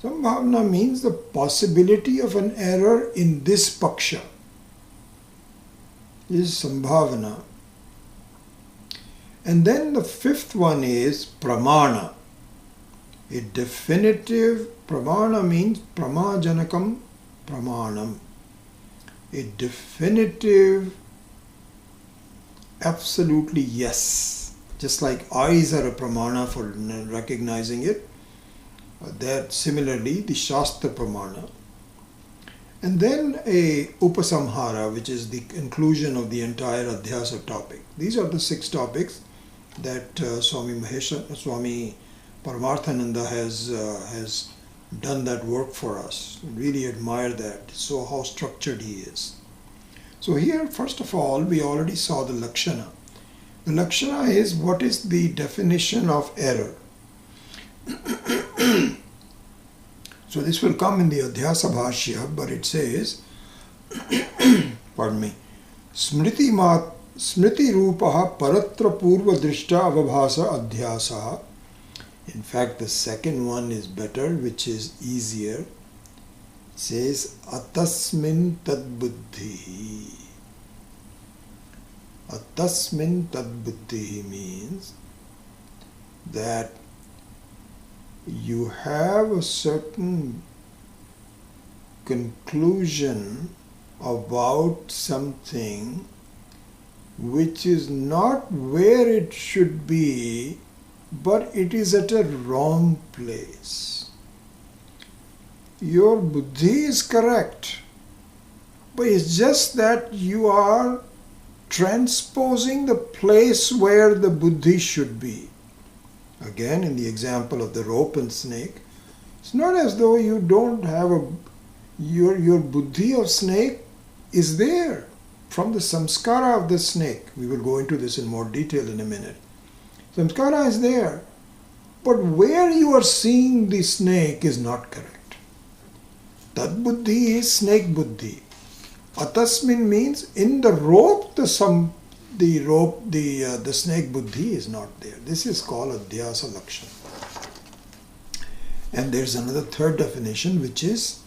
Sambhavana means the possibility of an error in this paksha. This is Sambhavana. And then the fifth one is Pramana. A definitive, Pramana means Pramajanakam Pramanam. A definitive, absolutely yes. Just like eyes are a pramana for recognizing it, that similarly the Shastra Pramana. And then a Upasamhara, which is the conclusion of the entire Adhyasa topic. These are the 6 topics that Swami Paramarthananda has done that work for us. Really admire that. So how structured he is. So here, first of all, we already saw the Lakshana. The Lakshana is what is the definition of error. So this will come in the Adhyasa Bhashya, but it says, pardon me, Smriti Rupaha Paratra Purva Drishta Avabhasa Adhyasa. In fact, the second one is better, which is easier. It says, Atasmin Tad Buddhi. Atasmin Tad Buddhi means that you have a certain conclusion about something which is not where it should be, but it is at a wrong place. Your buddhi is correct, but it's just that you are transposing the place where the buddhi should be. Again, in the example of the rope and snake, it's not as though you don't have your buddhi of snake is there from the samskara of the snake. We will go into this in more detail in a minute. Samskara is there, but where you are seeing the snake is not correct. Tad buddhi is snake buddhi. Atasmin means in the rope the snake buddhi is not there. This is called Adhyasa Lakshana. And there's another third definition, which is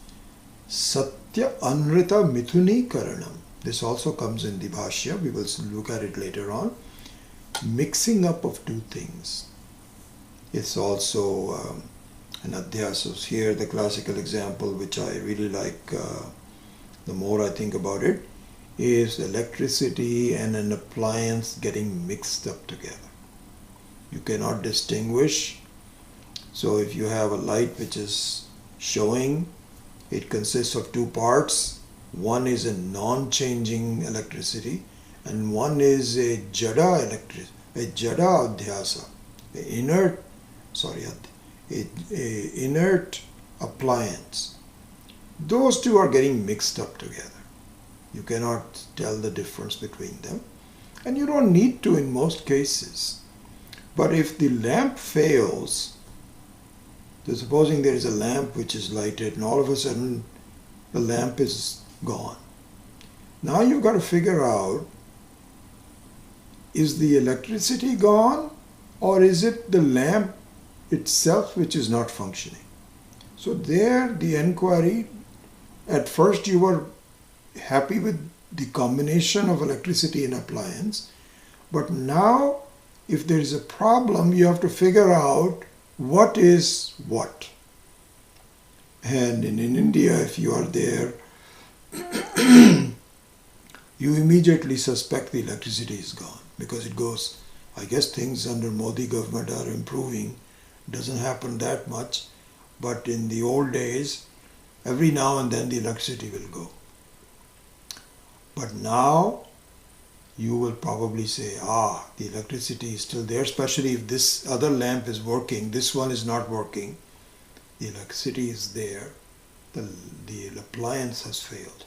Satya Anrita Mithuni Karanam. This also comes in the Bhashya. We will look at it later on. Mixing up of two things. It's also an Adhyasa. Here the classical example, which I really like, the more I think about it, is electricity and an appliance getting mixed up together. You cannot distinguish. So if you have a light which is showing, it consists of two parts. One is a non-changing electricity and one is a jada electricity, a jada adhyasa, a inert appliance. Those two are getting mixed up together. You cannot tell the difference between them, and you don't need to in most cases. But if the lamp fails, so supposing there is a lamp which is lighted and all of a sudden the lamp is gone. Now you've got to figure out, is the electricity gone or is it the lamp itself which is not functioning? So there the inquiry, at first you were happy with the combination of electricity and appliance, but now if there is a problem you have to figure out what is what. And in India, if you are there, you immediately suspect the electricity is gone, because it goes, I guess things under Modi government are improving. Doesn't happen that much, but in the old days, every now and then the electricity will go. But now you will probably say, the electricity is still there, especially if this other lamp is working, this one is not working. The electricity is there, the appliance has failed.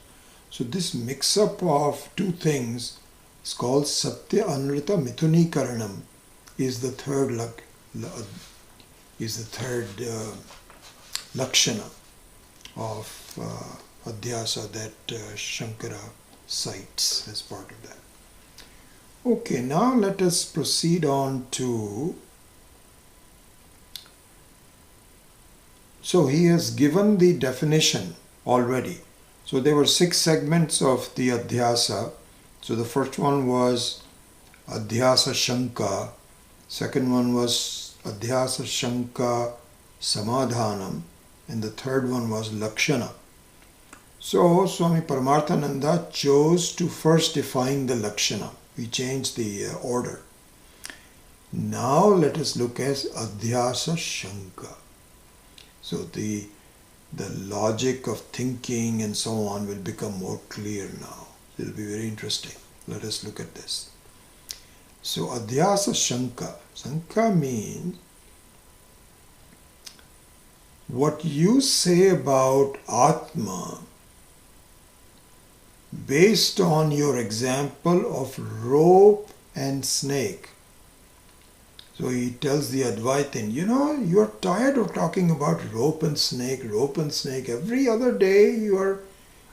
So this mix-up of two things is called Satya Anrita Mithuni Karanam, is the third Lakshana of adhyasa that Shankara cites as part of that. Okay, now let us proceed on to... So he has given the definition already. So there were 6 segments of the adhyasa. So the first one was adhyasa shanka. Second one was adhyasa shanka samadhanam. And the third one was lakshana. So Swami Paramarthananda chose to first define the lakshana. We changed the order. Now let us look at adhyasa shanka. So the logic of thinking and so on will become more clear now. It will be very interesting. Let us look at this. So adhyasa shanka. Shanka means what you say about Atma based on your example of rope and snake. So he tells the Advaitin, you are tired of talking about rope and snake. Every other day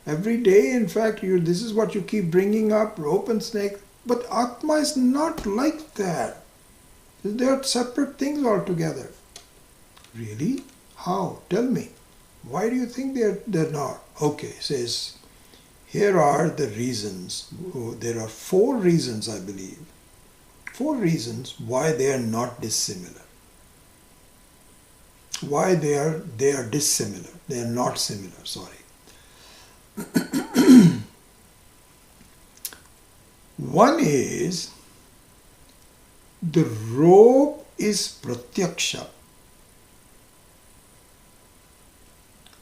in fact, this is what you keep bringing up, rope and snake. But Atma is not like that. They are separate things altogether. Really? How? Tell me. Why do you think they're not? Okay, says, here are the reasons. There are 4 reasons, I believe. 4 reasons why they are not dissimilar. Why they are dissimilar. They are not similar, sorry. One is the rope is pratyaksha.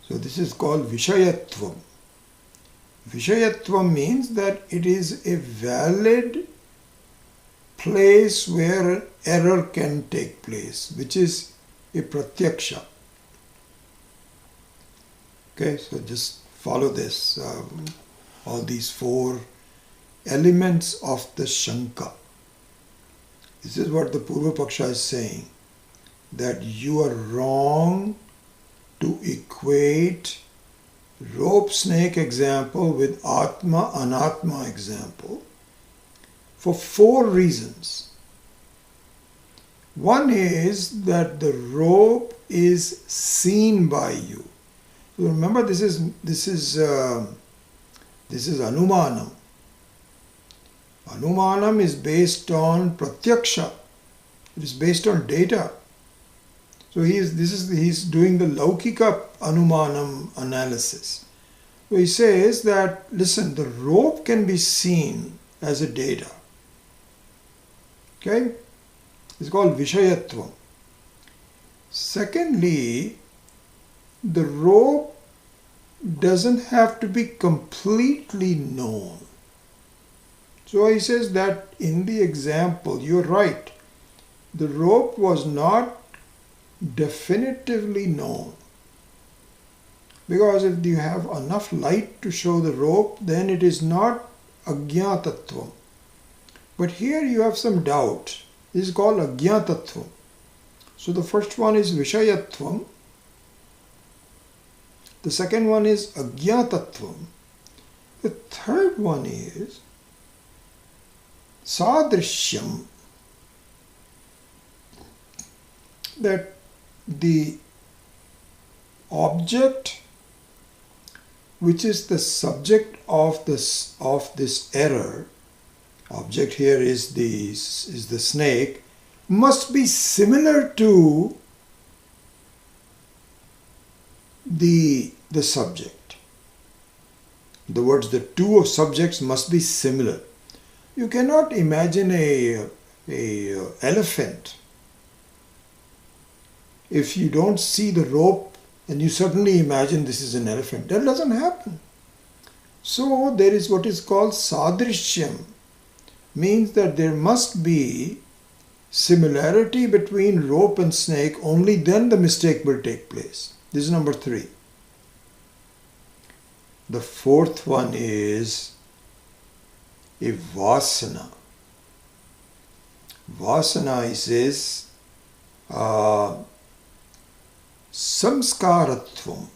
So this is called Vishayatvam. Vishayatvam means that it is a valid place where an error can take place, which is a pratyaksha. Okay, so just follow this. All these 4 elements of the Shanka. This is what the Purva Paksha is saying, that you are wrong to equate rope snake example with Atma Anatma example for 4 reasons. One is that the rope is seen by you. So remember, this is Anumanam. Anumanam is based on pratyaksha. It is based on data. So he's doing the Laukika Anumanam analysis. So he says that, listen, the rope can be seen as a data. Okay? It's called Vishayatvam. Secondly, the rope doesn't have to be completely known. So he says that in the example, you're right. The rope was not definitively known. Because if you have enough light to show the rope, then it is not Ajñātatvam. But here you have some doubt. This is called Ajñātatvam. So the first one is Vishayatvam. The second one is Ajñātatvam. The third one is Sadrishyam. That the object which is the subject of this error, object here is the snake, must be similar to the subject. In other words, the 2 subjects must be similar. You cannot imagine a elephant if you don't see the rope and you suddenly imagine this is an elephant. That doesn't happen. So there is what is called sadrishyam, means that there must be similarity between rope and snake, only then the mistake will take place. This is number 3. The fourth one is a vasana. Vasana is samskaratvam,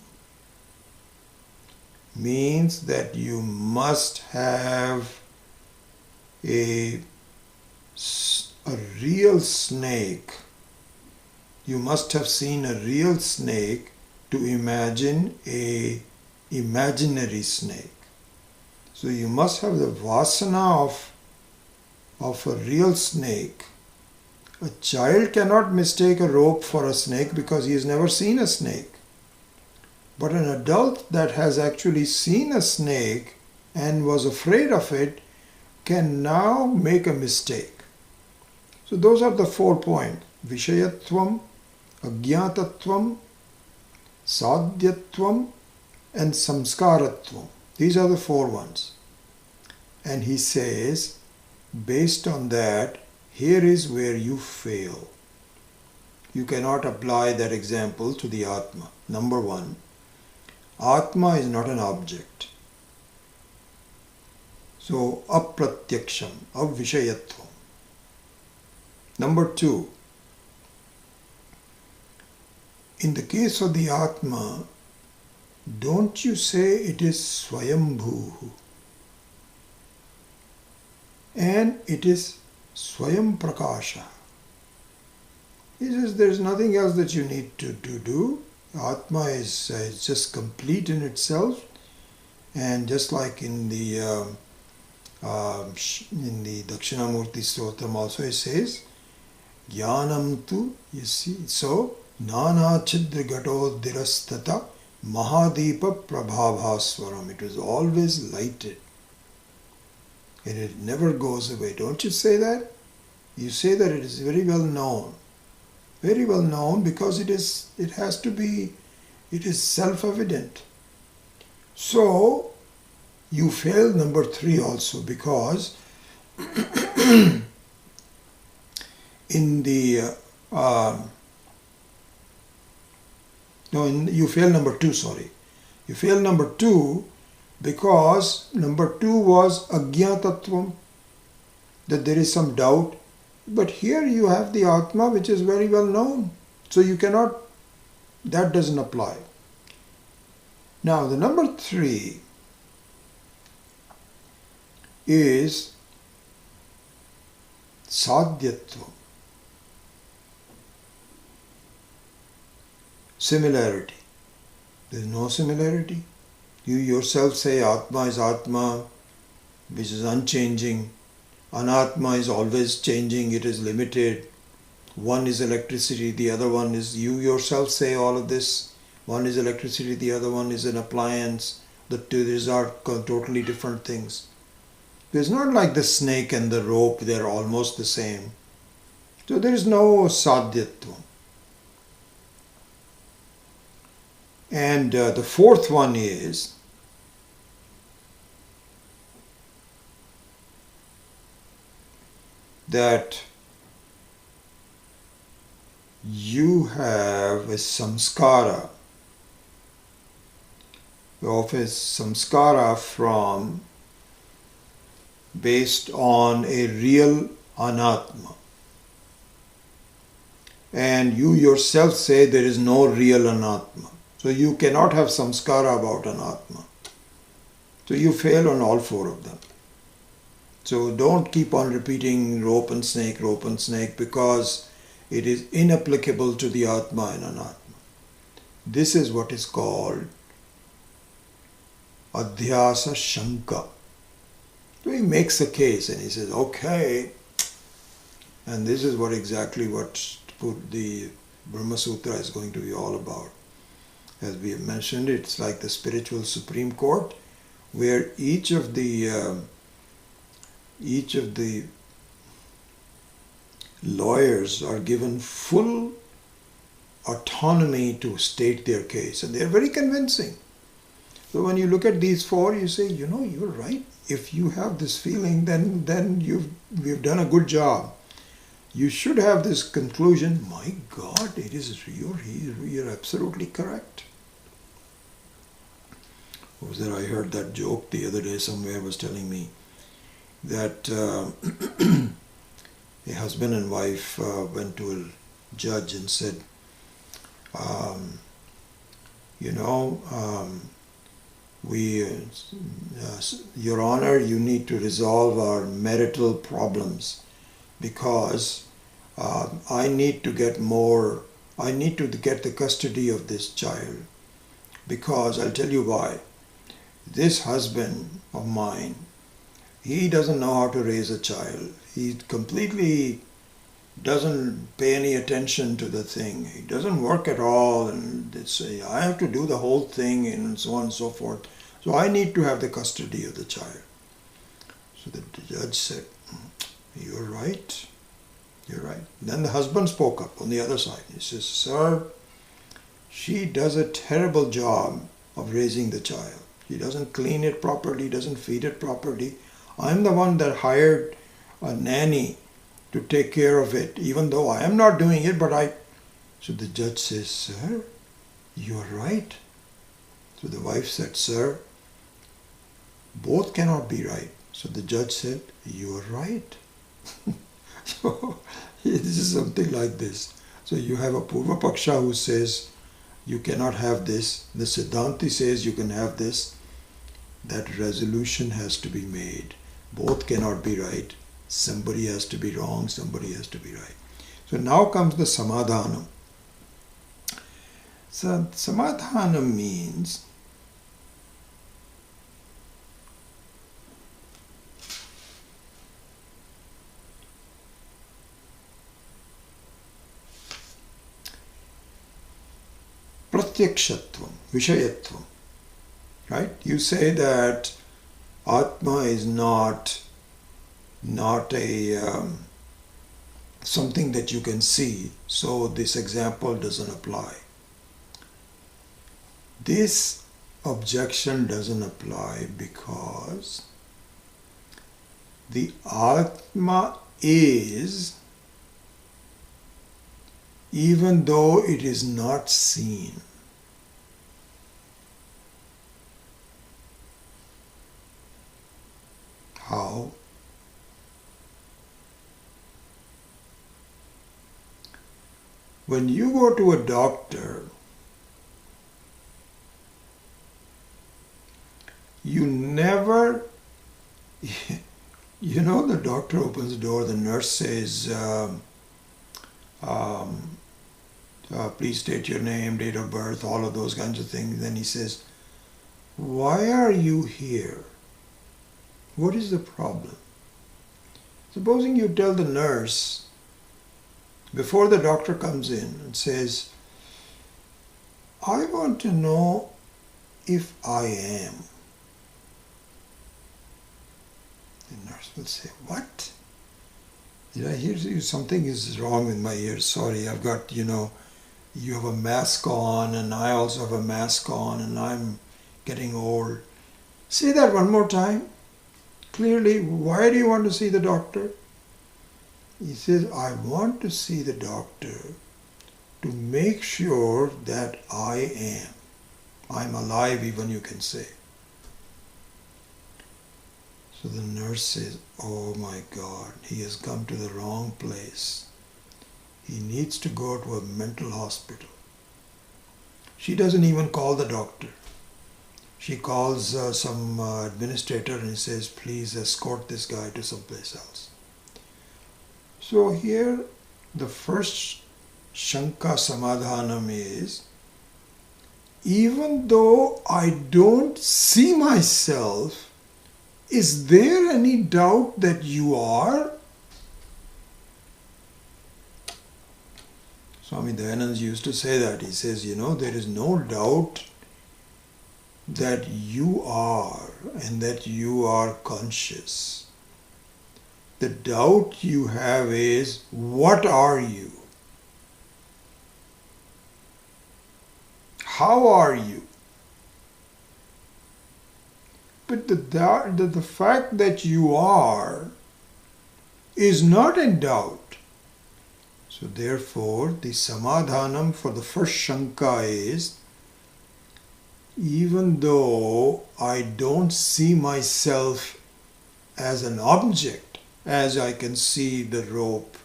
means that you must have a real snake. You must have seen a real snake to imagine a imaginary snake. So you must have the vasana of a real snake. A child cannot mistake a rope for a snake because he has never seen a snake. But an adult that has actually seen a snake and was afraid of it can now make a mistake. So those are the 4 points. Vishayatvam, Ajñātatvam, Sadhyatvam and Samskaratvam. These are the 4 ones. And he says, based on that, here is where you fail. You cannot apply that example to the Atma. Number 1, Atma is not an object. So, apratyaksham, avvishayatvam. Number 2, in the case of the Atma, don't you say it is Swayambhu and it is Swayam Prakasha. He says there is nothing else that you need to do. Atma is just complete in itself, and just like in the Dakshinamurti Stotram also it says, Jnanam tu, you see, so Nana Chidra Gato Dirastata Mahadeepa Prabhavaswaram. It was always lighted and it never goes away. Don't you say that? You say that it is very well known. Very well known because it is self-evident. So you fail number 3 also, because in the you fail number 2, sorry. You fail number 2 because number 2 was Ajñātatvam, that there is some doubt. But here you have the Atma which is very well known. So you cannot, that doesn't apply. Now the number 3 is Sadhyatvam. Similarity. There is no similarity. You yourself say Atma is Atma, which is unchanging. Anatma is always changing, it is limited. One is electricity, the other one is, you yourself say all of this. One is electricity, the other one is an appliance. The two, these are totally different things. It's not like the snake and the rope, they're almost the same. So there is no sadhyatvam. And the 4th one is that you have a samskara from based on a real anatma, and you yourself say there is no real anatma, so you cannot have samskara about anatma. So you fail on all 4 of them. So don't keep on repeating rope and snake, because it is inapplicable to the Atma and Anatma. This is what is called Adhyasa Shanka. So he makes a case and he says, okay, and this is what the Brahma Sutra is going to be all about. As we have mentioned, it's like the spiritual Supreme Court, where each of the lawyers are given full autonomy to state their case, and they are very convincing. So when you look at these 4, you say, you're right. If you have this feeling, then we've done a good job. You should have this conclusion, my God, you're absolutely correct. What was that? I heard that joke the other day somewhere was telling me that a husband and wife went to a judge and said, Your Honor, you need to resolve our marital problems because I need to get the custody of this child, because I'll tell you why. This husband of mine, he doesn't know how to raise a child. He completely doesn't pay any attention to the thing. He doesn't work at all, and they say, I have to do the whole thing and so on and so forth. So I need to have the custody of the child. So the judge said, you're right. You're right. Then the husband spoke up on the other side. He says, sir, she does a terrible job of raising the child. She doesn't clean it properly, doesn't feed it properly. I'm the one that hired a nanny to take care of it, even though I am not doing it, So the judge says, sir, you're right. So the wife said, sir, both cannot be right. So the judge said, you're right. So this is something like this. So you have a Purva Paksha who says, you cannot have this. The Siddhanti says you can have this. That resolution has to be made. Both cannot be right. Somebody has to be wrong, somebody has to be right. So now comes the Samadhanam. So Samadhanam means pratyakshatvam, vishayatvam. Right? You say that Atma is not a something that you can see, so this example doesn't apply. This objection doesn't apply because the Atma is, even though it is not seen. How? When you go to a doctor, you never, the doctor opens the door, the nurse says, please state your name, date of birth, all of those kinds of things. Then he says, why are you here? What is the problem? Supposing you tell the nurse before the doctor comes in and says, I want to know if I am. The nurse will say, what? Did I hear you? Something is wrong with my ears. Sorry, I've got, you have a mask on and I also have a mask on and I'm getting old. Say that one more time. Clearly, why do you want to see the doctor? He says, I want to see the doctor to make sure that I am. I'm alive, even you can say. So the nurse says, oh my God, he has come to the wrong place. He needs to go to a mental hospital. She doesn't even call the doctor. She calls some administrator and says, please escort this guy to someplace else. So here, the first Shanka Samadhanam is, even though I don't see myself, is there any doubt that you are? Swami Dayananda used to say that. He says, there is no doubt that you are and that you are conscious. The doubt you have is, what are you? How are you? But the fact that you are is not in doubt. So therefore, the Samadhanam for the first Shanka is, even though I don't see myself as an object, as I can see the rope,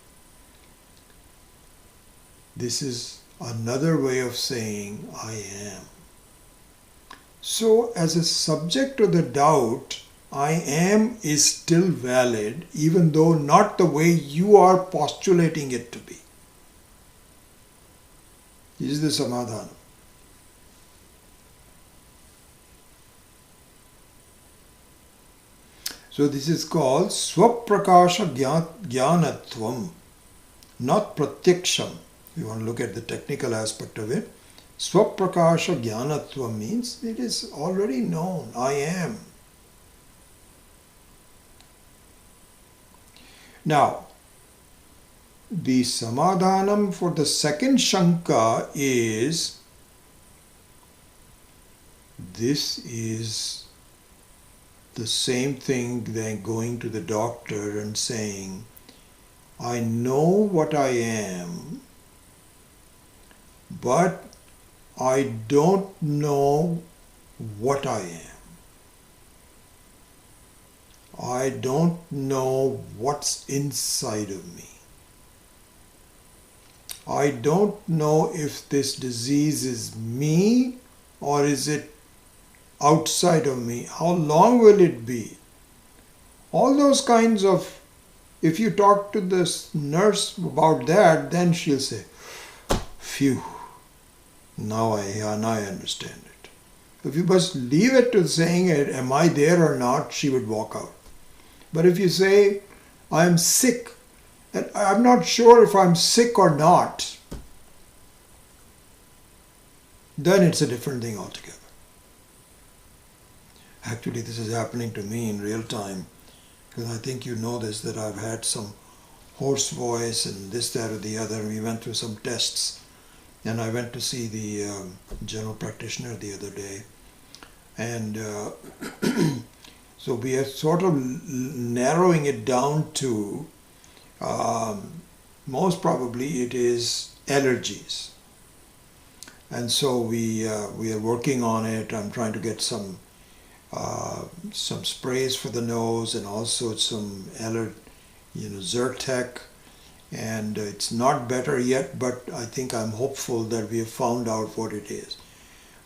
this is another way of saying I am. So as a subject to the doubt, I am is still valid, even though not the way you are postulating it to be. This is the Samadhanam. So this is called Swaprakasha Jnanatvam, not Pratyaksham. We want to look at the technical aspect of it. Swaprakasha Jnanatvam means it is already known. I am. Now, the Samadhanam for the second Shanka is, this is the same thing than going to the doctor and saying, I know what I am, but I don't know what I am. I don't know what's inside of me. I don't know if this disease is me or is it outside of me. How long will it be? All those kinds of, if you talk to this nurse about that, then she'll say, phew, now I understand it. If you just leave it to saying, am I there or not, she would walk out. But if you say, I'm sick, and I'm not sure if I'm sick or not, then it's a different thing altogether. Actually, this is happening to me in real time, because I think you know this, that I've had some hoarse voice and this, that, or the other. We went through some tests, and I went to see the general practitioner the other day, and so we are sort of narrowing it down to most probably it is allergies, and so we are working on it. I'm trying to get some sprays for the nose and also some Zyrtec, and it's not better yet, but I think I'm hopeful that we have found out what it is.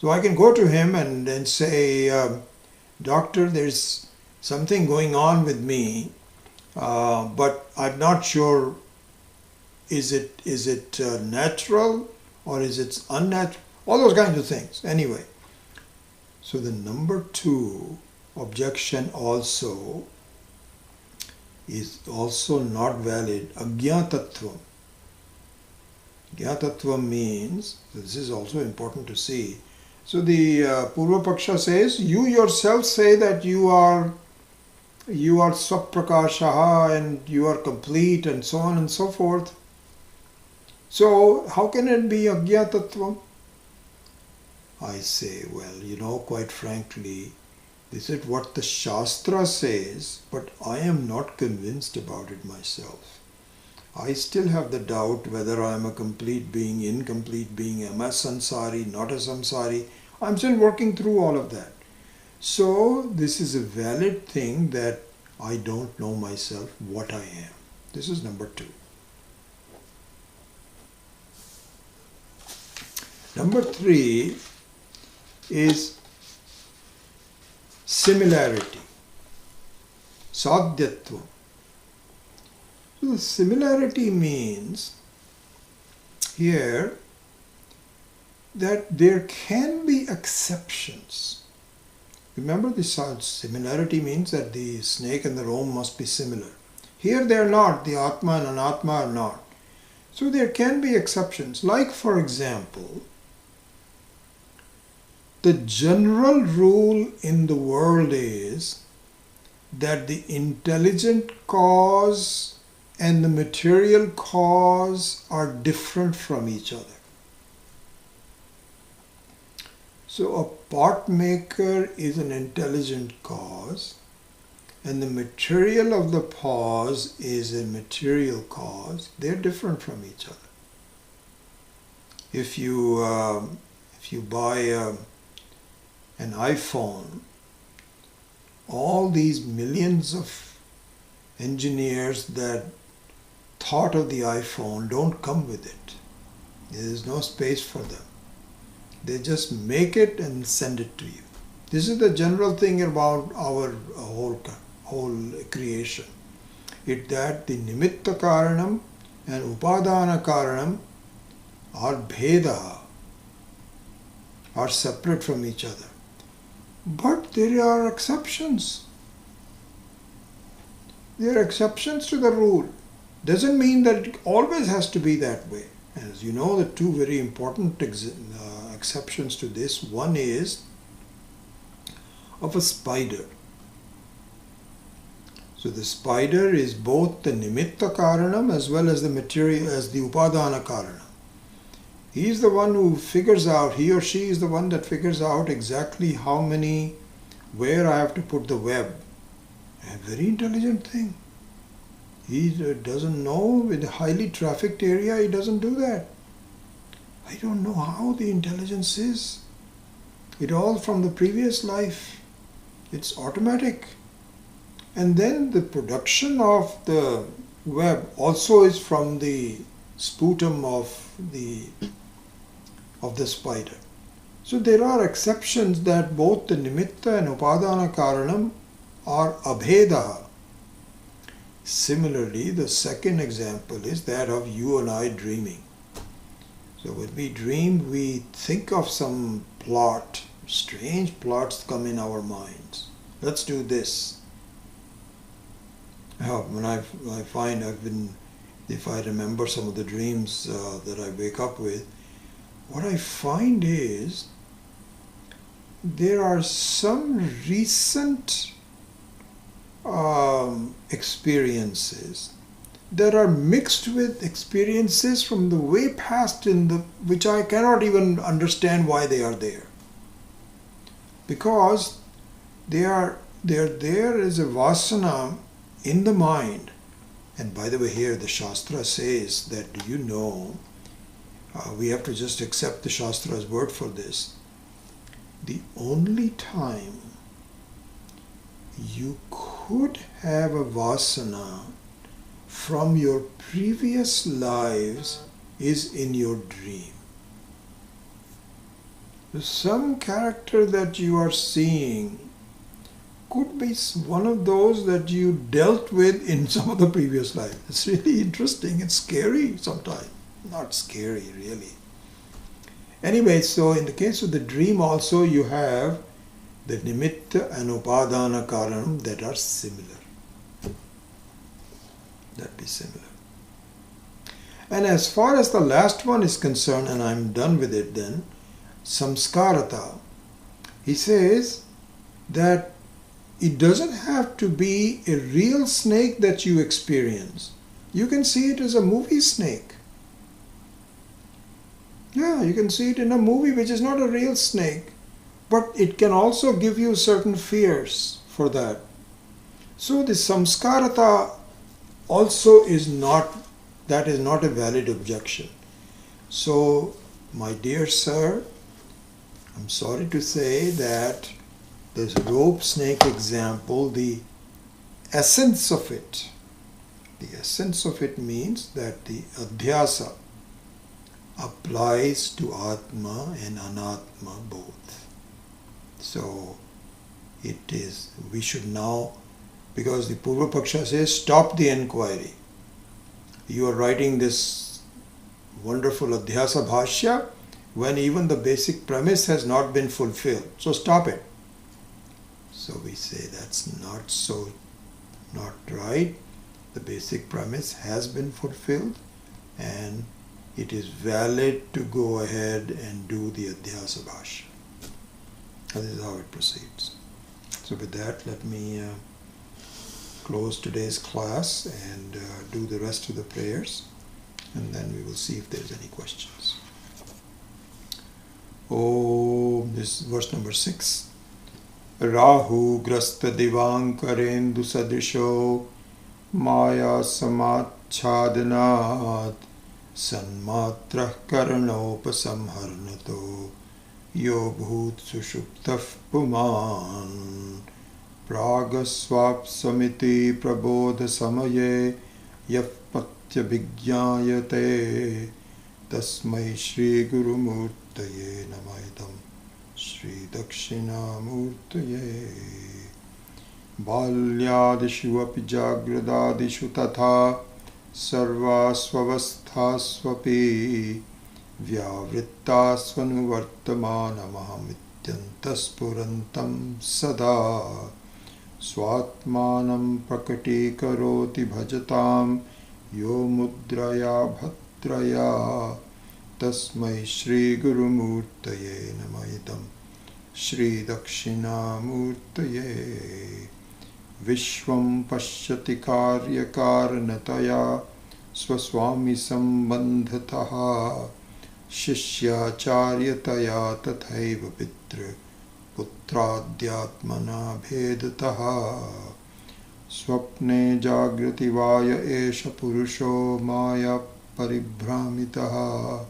So I can go to him and then say, Doctor, there's something going on with me, but I'm not sure, is it natural or is it unnatural? All those kinds of things. Anyway, so the number 2 objection also is also not valid. Ajñātatvam. Ajñātatvam means, this is also important to see. So the Purva Paksha says, you yourself say that you are Swaprakashaha and you are complete and so on and so forth. So how can it be Ajñātatvam? I say, well, quite frankly, this is what the Shastra says, but I am not convinced about it myself. I still have the doubt whether I am a complete being, incomplete being, am I samsari, not a samsari. I'm still working through all of that. So this is a valid thing that I don't know myself what I am. This is number 2. Number 3 is similarity, sadhyatvam. So similarity means here that there can be exceptions. Remember, this similarity means that the snake and the worm must be similar. Here they are not, the Atma and Anatma are not. So there can be exceptions. Like, for example, the general rule in the world is that the intelligent cause and the material cause are different from each other. So a pot maker is an intelligent cause, and the material of the pause is a material cause. They're different from each other. If you buy an iPhone, all these millions of engineers that thought of the iPhone don't come with it. There is no space for them. They just make it and send it to you. This is the general thing about our whole creation. It that the nimitta karanam and upadana karanam are bheda, are separate from each other. But there are exceptions. There are exceptions to the rule. Doesn't mean that it always has to be that way. As you know, the two very important exceptions to this, one is of a spider. So the spider is both the nimitta karanam as well as the material, as the upadana karanam. He is the one who figures out, he or she is the one that figures out exactly where I have to put the web. A very intelligent thing. He doesn't know, in a highly trafficked area, he doesn't do that. I don't know how the intelligence is. It all from the previous life. It's automatic. And then the production of the web also is from the sputum of the spider. So there are exceptions that both the nimitta and upadana karanam are abheda. Similarly, the second example is that of you and I dreaming. So when we dream, we think of some plot. Strange plots come in our minds. Let's do this. When I find if I remember some of the dreams that I wake up with, what I find is there are some recent experiences that are mixed with experiences from the way past which I cannot even understand why they are there. Because there is a vasana in the mind. And by the way, here the Shastra says that, we have to just accept the Shastra's word for this. The only time you could have a vasana from your previous lives is in your dream. Some character that you are seeing could be one of those that you dealt with in some of the previous life. It's really interesting. It's scary sometimes. Not scary, really. Anyway, so in the case of the dream also, you have the nimitta and upadana karanam that are similar. That be similar. And as far as the last one is concerned, and I'm done with it then, samskarata, he says that it doesn't have to be a real snake that you experience. You can see it as a movie snake. Yeah, you can see it in a movie which is not a real snake, but it can also give you certain fears for that. So the samskarata also is not a valid objection. So, my dear sir, I'm sorry to say that this rope snake example, the essence of it means that the adhyasa applies to Atma and Anatma both. So we should now, because the Purva Paksha says, stop the inquiry. You are writing this wonderful Adhyasa Bhashya when even the basic premise has not been fulfilled. So stop it. So we say that's not right. The basic premise has been fulfilled and it is valid to go ahead and do the Adhyasa Bhashya. This is how it proceeds. So with that, let me close today's class and do the rest of the prayers, and then we will see if there's any questions. This is verse number 6. Rahu grasta divankarendu sadrisho maya samachhadanat sanmatra karanopasamharnato yo bhut sushuptaf puman pragasvapsamiti prabodha samaye yapatya vigyayate tasmai shri guru murtaye namaidam Shri Dakshinamurtaye. Balyadishu api jagradadishu tatha sarvasvavasthasvapi vyavrittasvanuvartamanamahamittyantaspurantam sada swatmanam prakatikaroti bhajatam yo mudraya bhadraya tasmai Shri Gurumurtaye namaidam Shri Dakshinamurtaye. Vishvam pashyati karyakaranataya swaswami sambandhataha shishyacharya tathaiva pitra putradhyatmana bhedataha swapne jagrati vaya esha purusho maya paribhramitaha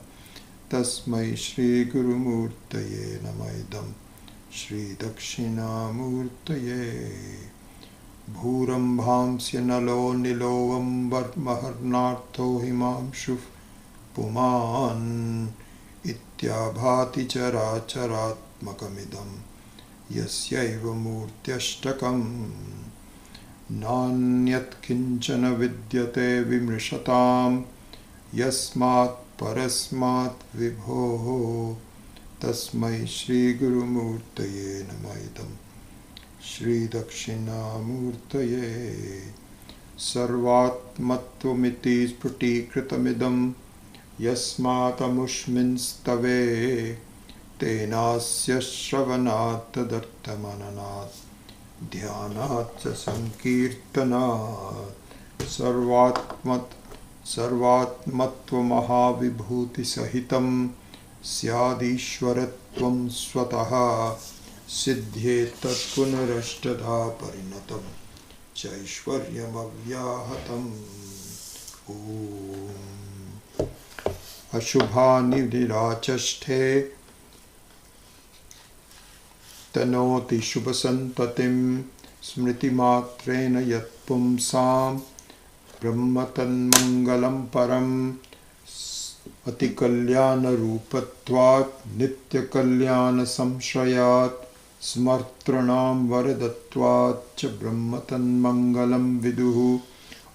tasmai Shri Gurumurtaye namaidam Shri Dakshinamurtaye. Bhurambhamsya nalo nilovam varmaharnartho himamshu puman ityabhati characharatmakamidam yasyaiva murtyashtakam nanyat kinchana vidyate vimrishatam yasmat parasmat vibho tasmai Shri Gurumurtaye namaidam Shri Dakshinamurtaye. Sarvatmattvamiti sprutikritamidam yasmatamushminstave tenasya shravanat tadartamananat dhyanat cha sankirtanat sarvatmattvamahavibhuti sahitam syadishwaratvam swataha siddhyetat punarashtadha parinatam chaishwaryam avyahatam. Om Ashubhani virachashthe tanoti shubhasantatim smriti matrena yat pumsam brahmatan mangalam param ati kalyana rupatvat nitya kalyana samshrayat smartranam varadatvat cha brahmatan mangalam viduhu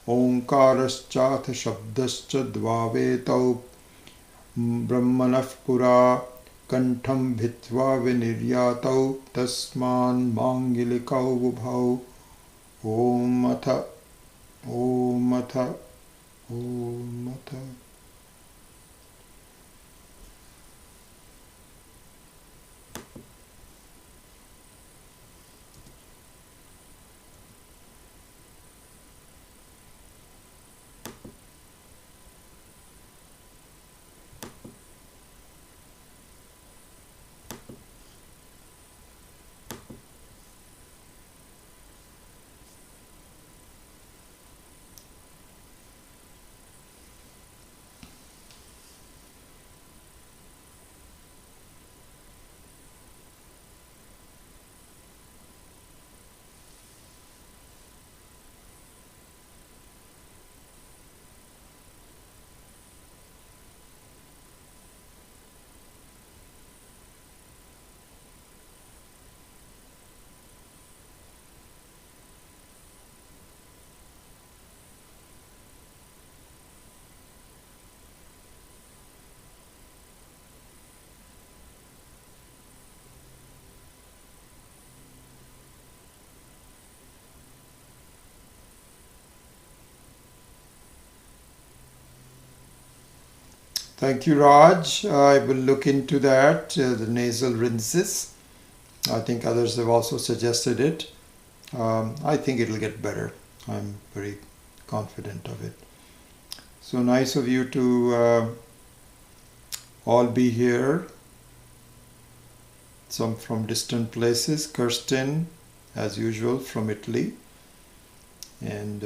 omkaraschatha shabdascha dvavetau brahmanah pura kantham bhitva viniryatau tasman mangilikau vubhau om atha om atha om atha. Thank you, Raj. I will look into that, the nasal rinses. I think others have also suggested it. I think it'll get better. I'm very confident of it. So nice of you to all be here. Some from distant places. Kirsten, as usual, from Italy. And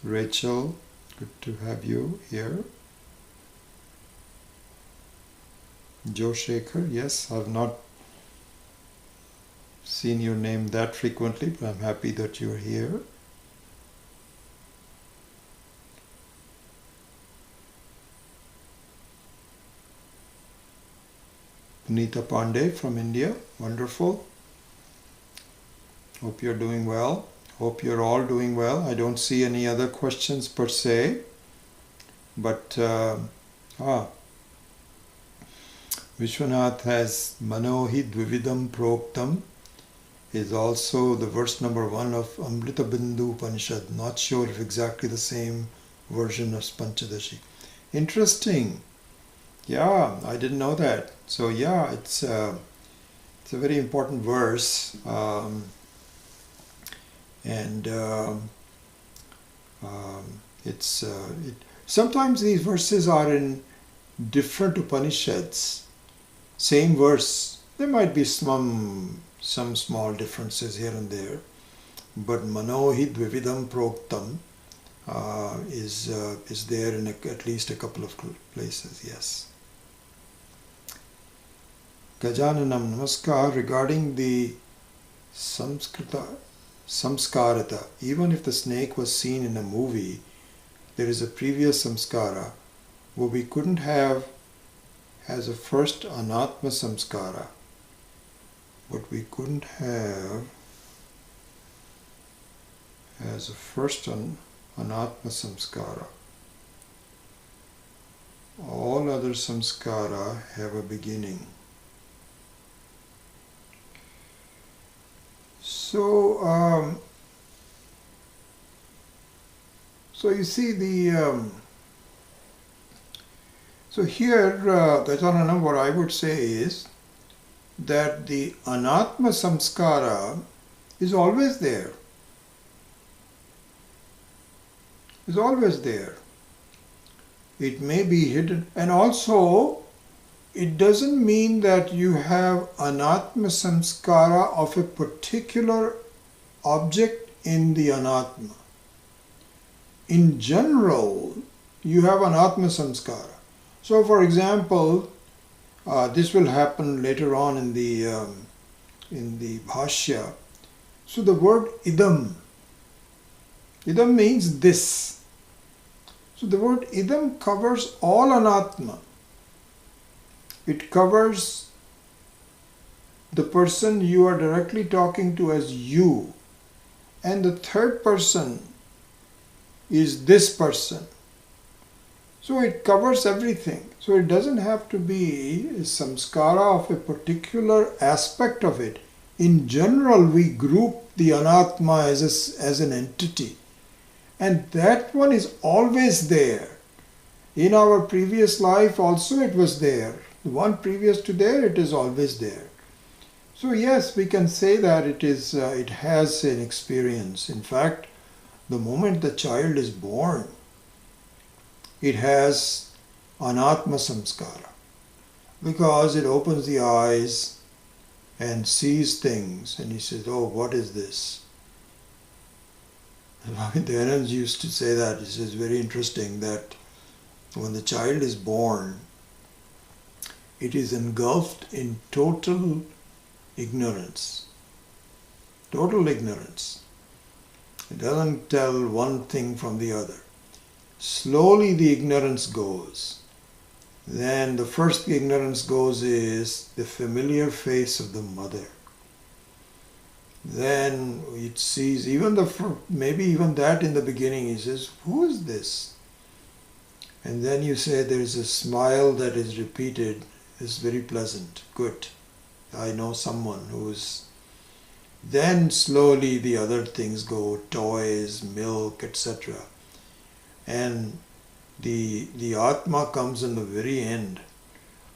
Rachel, good to have you here. Joe Shaker, yes, I've not seen your name that frequently, but I'm happy that you're here. Punita Pandey from India, wonderful. Hope you're doing well. Hope you're all doing well. I don't see any other questions per se, but Vishwanath has Manohi Dvividam Proktam is also the verse number 1 of Amrita Bindu Upanishad. Not sure if exactly the same version of Panchadashi. Interesting. Yeah, I didn't know that. So yeah, it's a very important verse, sometimes these verses are in different Upanishads. Same verse. There might be some small differences here and there, but Manohi Dvividam Proktam is there in at least a couple of places. Yes. Gajananam Namaskar. Regarding the samskarata, even if the snake was seen in a movie, there is a previous samskara where we couldn't have as a first anatma samskara. What we couldn't have as a first anatma samskara. All other samskara have a beginning. So you see so here, Gajananam, what I would say is that the anatma samskara is always there. Is always there. It may be hidden, and also it doesn't mean that you have anatma samskara of a particular object in the anatma. In general, you have anatma samskara. So, for example, this will happen later on in the bhashya. So, the word idam means this. So, the word idam covers all anatma. It covers the person you are directly talking to as you, and the third person is this person. So it covers everything. So it doesn't have to be a samskara of a particular aspect of it. In general, we group the anatma as an entity, and that one is always there. In our previous life also it was there. The one previous to there, it is always there. So yes, we can say that it has an experience. In fact, the moment the child is born, it has anatma samskara, because it opens the eyes and sees things, and he says, oh, what is this? Dhananand used to say that. He says, very interesting that when the child is born, it is engulfed in total ignorance. Total ignorance. It doesn't tell one thing from the other. Slowly the ignorance goes. Then the first ignorance goes is the familiar face of the mother. Then it sees maybe even that in the beginning, he says, who is this? And then you say there is a smile that is repeated. It's very pleasant. Good. I know someone who's... Then slowly the other things go, toys, milk, etc. And the Atma comes in the very end.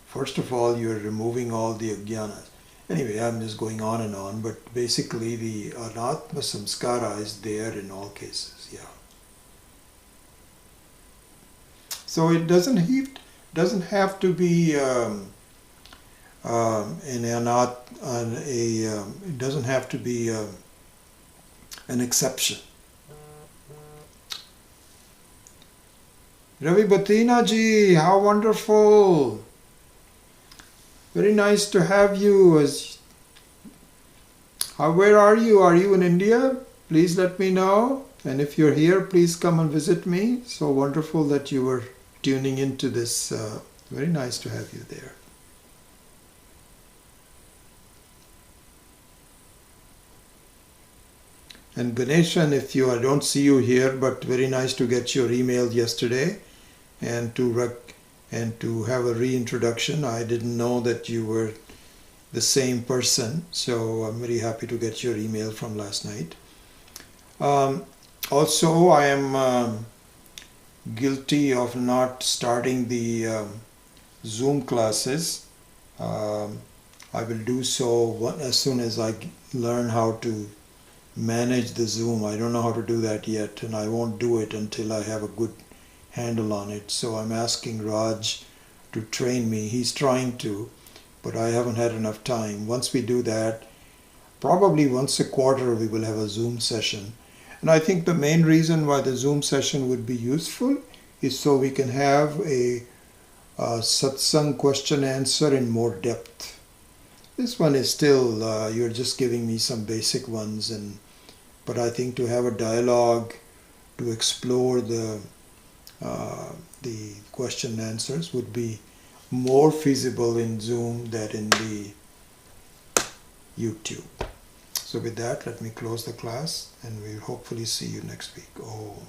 First of all, you're removing all the ajnanas. Anyway, I'm just going on and on, but basically the anatma samskara is there in all cases, yeah. So it doesn't have to be it doesn't have to be an exception. Ravi Batina ji, how wonderful! Very nice to have you. Where are you? Are you in India? Please let me know. And if you're here, please come and visit me. So wonderful that you were tuning into this. Very nice to have you there. And Ganeshan, I don't see you here, but very nice to get your email yesterday and to have a reintroduction. I didn't know that you were the same person, so I'm very happy to get your email from last night. Also, I am guilty of not starting the Zoom classes. I will do so as soon as I learn how to manage the Zoom. I don't know how to do that yet, and I won't do it until I have a good handle on it. So I'm asking Raj to train me. He's trying to, but I haven't had enough time. Once we do that, probably once a quarter we will have a Zoom session. And I think the main reason why the Zoom session would be useful is so we can have a satsang question answer in more depth. This one is still, you're just giving me some basic ones, but I think to have a dialogue, to explore the question and answers would be more feasible in Zoom than in the YouTube. So with that, let me close the class and we'll hopefully see you next week. Om.